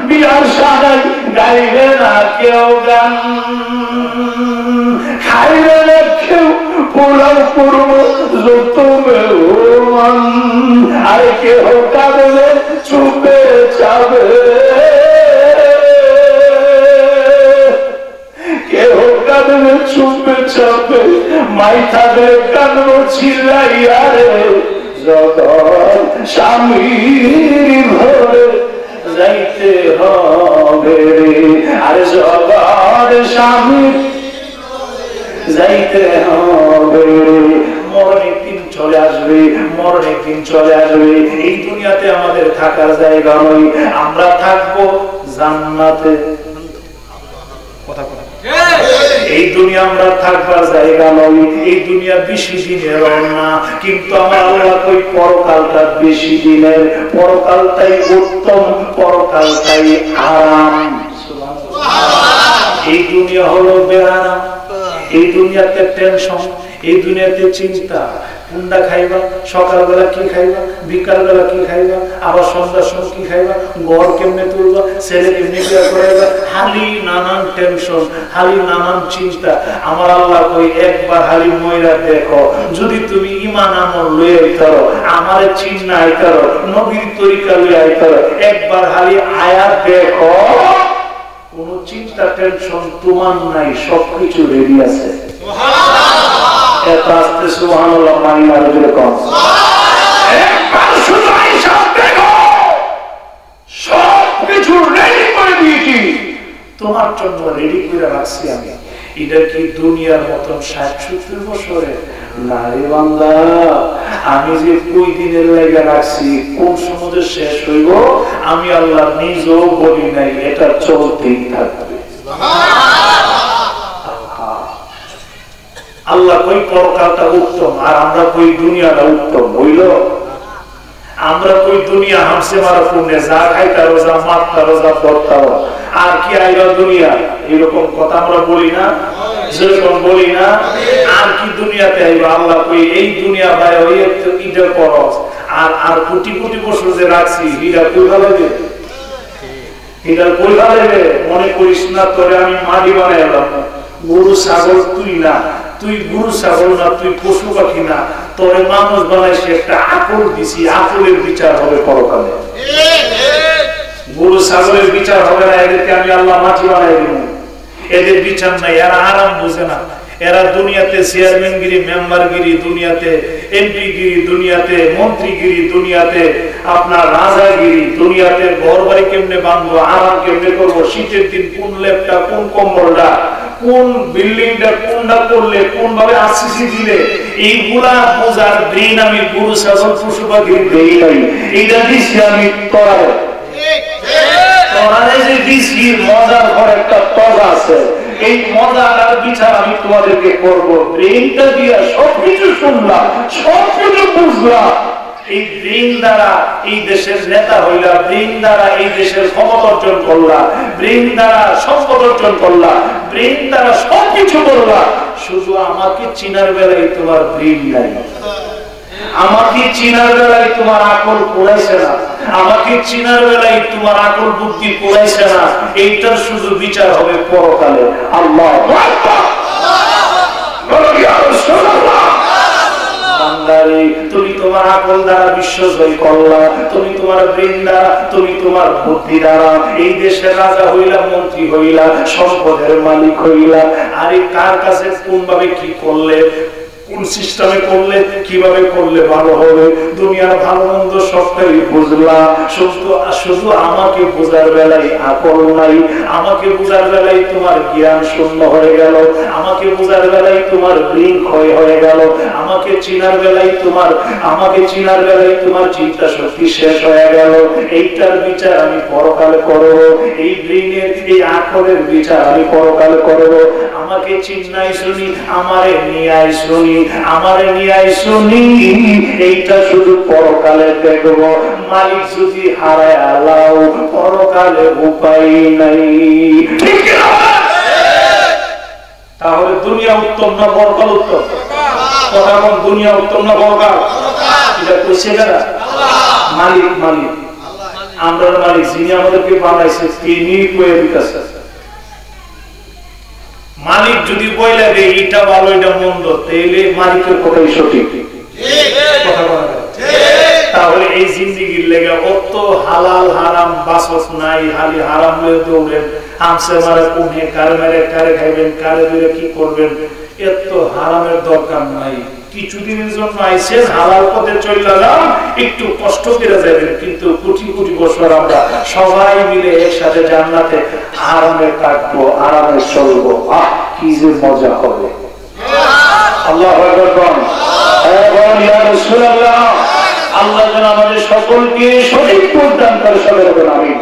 Speaker 1: বিয়ার সাদাই গাইবে না কেউ গান, খাইবে না কেউ পোলাও পূর্ব যত মেহমান, আর কেউ কাঁদবে চুপে যাবে, কেহ কাঁদবে চুপে চাপে, মাইথাবে কাঁদবো চিল্লাইয়া রে, জগৎ স্বামীর ঘরে যাইতে হবে রে, আরে জগৎ স্বামীর যাইতে হবে রে। মরণের দিন চলে আসবে, মরণের দিন চলে আসবে। এই দুনিয়াতে আমাদের থাকার জায়গা নয়, আমরা থাকবো জান্নাতে। এই দুনিয়া আমরা থাকবার জায়গা নয়, এই দুনিয়া বেশি দিনের না, কিন্তু আমার আল্লাহ কই পরকালটা বেশি দিনের, পরকালটাই উত্তম, পরকালটাই আরাম। এই দুনিয়া হলো বেআরাম, এই দুনিয়াতে টেনশন, এই দুনিয়াতে চিন্তা। কোনটা খাইবা, সকালবেলা কি খাইবা, বিকালবেলা কি খাইবা, আবার সন্ধ্যার সময় কি খাইবা, ঘর কেমনে তুলবা, ছেলে কেমনে বিয়ে করাইবা, হালি নানান টেনশন, হালি নানান চিন্তা। আমার আল্লাহ কই একবার হালি ময়রা দেখো, যদি তুমি ঈমান আমল লয়ে আইতারো, আমারে চিন্না আইতারো, নবীর তরিকা লয়ে আইতারো, একবার হালি আয়াত দেখো, কোন চিন্তা টেনশন তোমার নাই, সবকিছু রেডি আছে। সুবহানাল্লাহ মানি না জোরে কম। একবার শুধু আয়েশা দেখো, সবকিছু রেডি করে দিয়েছি, তোমার জন্য রেডি করে রাখছি আমি। এটা কি দুনিয়ার মতন 60-70 বছরে না রে বান্দা, আমি যে কই দিনের লাগা রাখছি, কোন সময় শেষ হইব আমি আল্লাহ নিজেও বলি নাই, এটা চলতেই থাকবে। আল্লাহ কই পরকালটা উত্তম, আর আমরা কই দুনিয়াটা উত্তম হইল। আমরা কই দুনিয়া হামসে মারা পুণ্যে, যা খাইতা রোজা, মাত্তা রোজা, পড়তাও, আর কি আইলো দুনিয়া, এরকম কথা আমরা বলি না, যেরকম বলি না। আর কি দুনিয়াতে আইলো, আল্লাহ কই এই দুনিয়া ভাই ওই ঈদের খরচ, আর কোটি কোটি বছর যে রাখছি, এটা কই ভালো গে, এটা কই ভালো গে। মনে করিস না তোরে আমি মাটি বানাইলাম, গরু ছাগল তুই না, তুই গরু ছাগল না, তুই পশু পাখি না, তোরে মানুষ বানাইছি, একটা আকল দিছি, আকলের বিচার হবে পরকালে। গরু ছাগলের বিচার হবে না, এদেরকে আমি আল্লাহ মাটি বানাই দিব, এদের বিচার নাই। এরা আরাম বুঝে না, এরা দুনিয়াতে চেয়ারম্যানগিরি, মেম্বারগিরি, দুনিয়াতে এমপিগিরি, দুনিয়াতে মন্ত্রীগিরি, দুনিয়াতে আপনার রাজাগিরি, দুনিয়াতে ঘর বাড়ি কেমনে বাঁধবো, আরাম কেমনে করবো, শীতের দিন কোন লেপটা, কোন কম্বলটা, কোন বিল্ডিংটা কোনটা করলে, কোন ভাবে আসিসি দিলে, এইগুলা বোঝার ব্রেন আমি গরু ছাগল পশু পাখির ব্রেন নাই, এইটা দিচ্ছি আমি তরারে। তরারে যে দিচ্ছি মজার ঘর একটা তজা আছে, এই মজার বিচার আমি তোমাদেরকে করবো। ব্রেনটা দিয়া সবকিছু শুনলাম, সবকিছু বুঝলাম। এই ব্রেন দ্বারা এই দেশের নেতা হইলা, ব্রেন দ্বারা এই দেশের ক্ষমতা অর্জন করলা, ব্রেন দ্বারা সম্পদ অর্জন করলা, ব্রেন দ্বারা সবকিছু করলা, শুধু আমাকে চিনার বেলায় তোমার ব্রেন নাই। আমাকে চিনার বেলায় তোমার আকল কুলাইছে না, আমাকে চিনার বেলায় তোমার আকল বুদ্ধি কুলাইছে না, এইটার শুধু বিচার হবে পরকালে। আল্লাহ তুমি তোমার আকল দ্বারা বিশ্ব জয় করলা, তুমি তোমার ব্রেন দ্বারা, তুমি তোমার বুদ্ধি দ্বারা এই দেশের রাজা হইলা, মন্ত্রী হইলা, সম্পদের মালিক হইলা। আরে কার কাছে কোন ভাবে কি করলে, কোন সিস্টেমে করলে, কিভাবে করলে ভালো হবে, দুনিয়ার ভালো মন্দ সবটাই বুঝলা, শুধু আমাকে বোঝার বেলায় আকল নাই, আমাকে বোঝার বেলায় তোমার জ্ঞান শূন্য হয়ে গেল, আমাকে বোঝার বেলায় তোমার ব্রেন ক্ষয় হয়ে গেল, আমাকে চিনার বেলায় তোমার চিন্তা শক্তি শেষ হয়ে গেল। এইটার বিচার আমি পরকালে করব, এই ব্রেনের এই আকলের বিচার আমি পরকালে করব। আমাকে চিন্নাই শুনি, আমারে নিয়াই শুনি, এইটা শুধু পরকালে দেখব। মালিক যদি হারায় আলাও, পরকালে উপায় নাই। তাহলে দুনিয়া উত্তম না পরকাল উত্তম? কথা বল, দুনিয়া উত্তম না পরকাল? এটা কইছে কারা? মালিক। আমরা মালিক যিনি আমাদেরকে বানাইছে তিনি কয়ে দিতেছে। মালিক যদি বলে দেয় এটা ভালো এটা মন্দ, তাহলে মালিকের কথাই সঠিক। তাহলে এই জিন্দিগির লেগে অত হালাল হারাম বাসস নাই, হালি হারাম হয়ে দৌড়েন, আমসে মারে কোনে, কারে মেরে কারে খাইবেন, কারে ধরে কি করবেন, এত হারামের দরকার নাই। কিছুদিনের জন্য আইসেন, হালাল পথে চলে যান, একটু কষ্ট করে যাবেন, কিন্তু কোটি কোটি বছর আমরা সবাই মিলে একসাথে জান্নাতে আরামে কাটবো, আরামে চলবো। কি যে মজা হবে। আল্লাহু আকবার। ইয়া রাসূলুল্লাহ, আল্লাহ যেন আমাদের সকলকে সঠিক পথ দান করে, সবাই বলেন আমিন।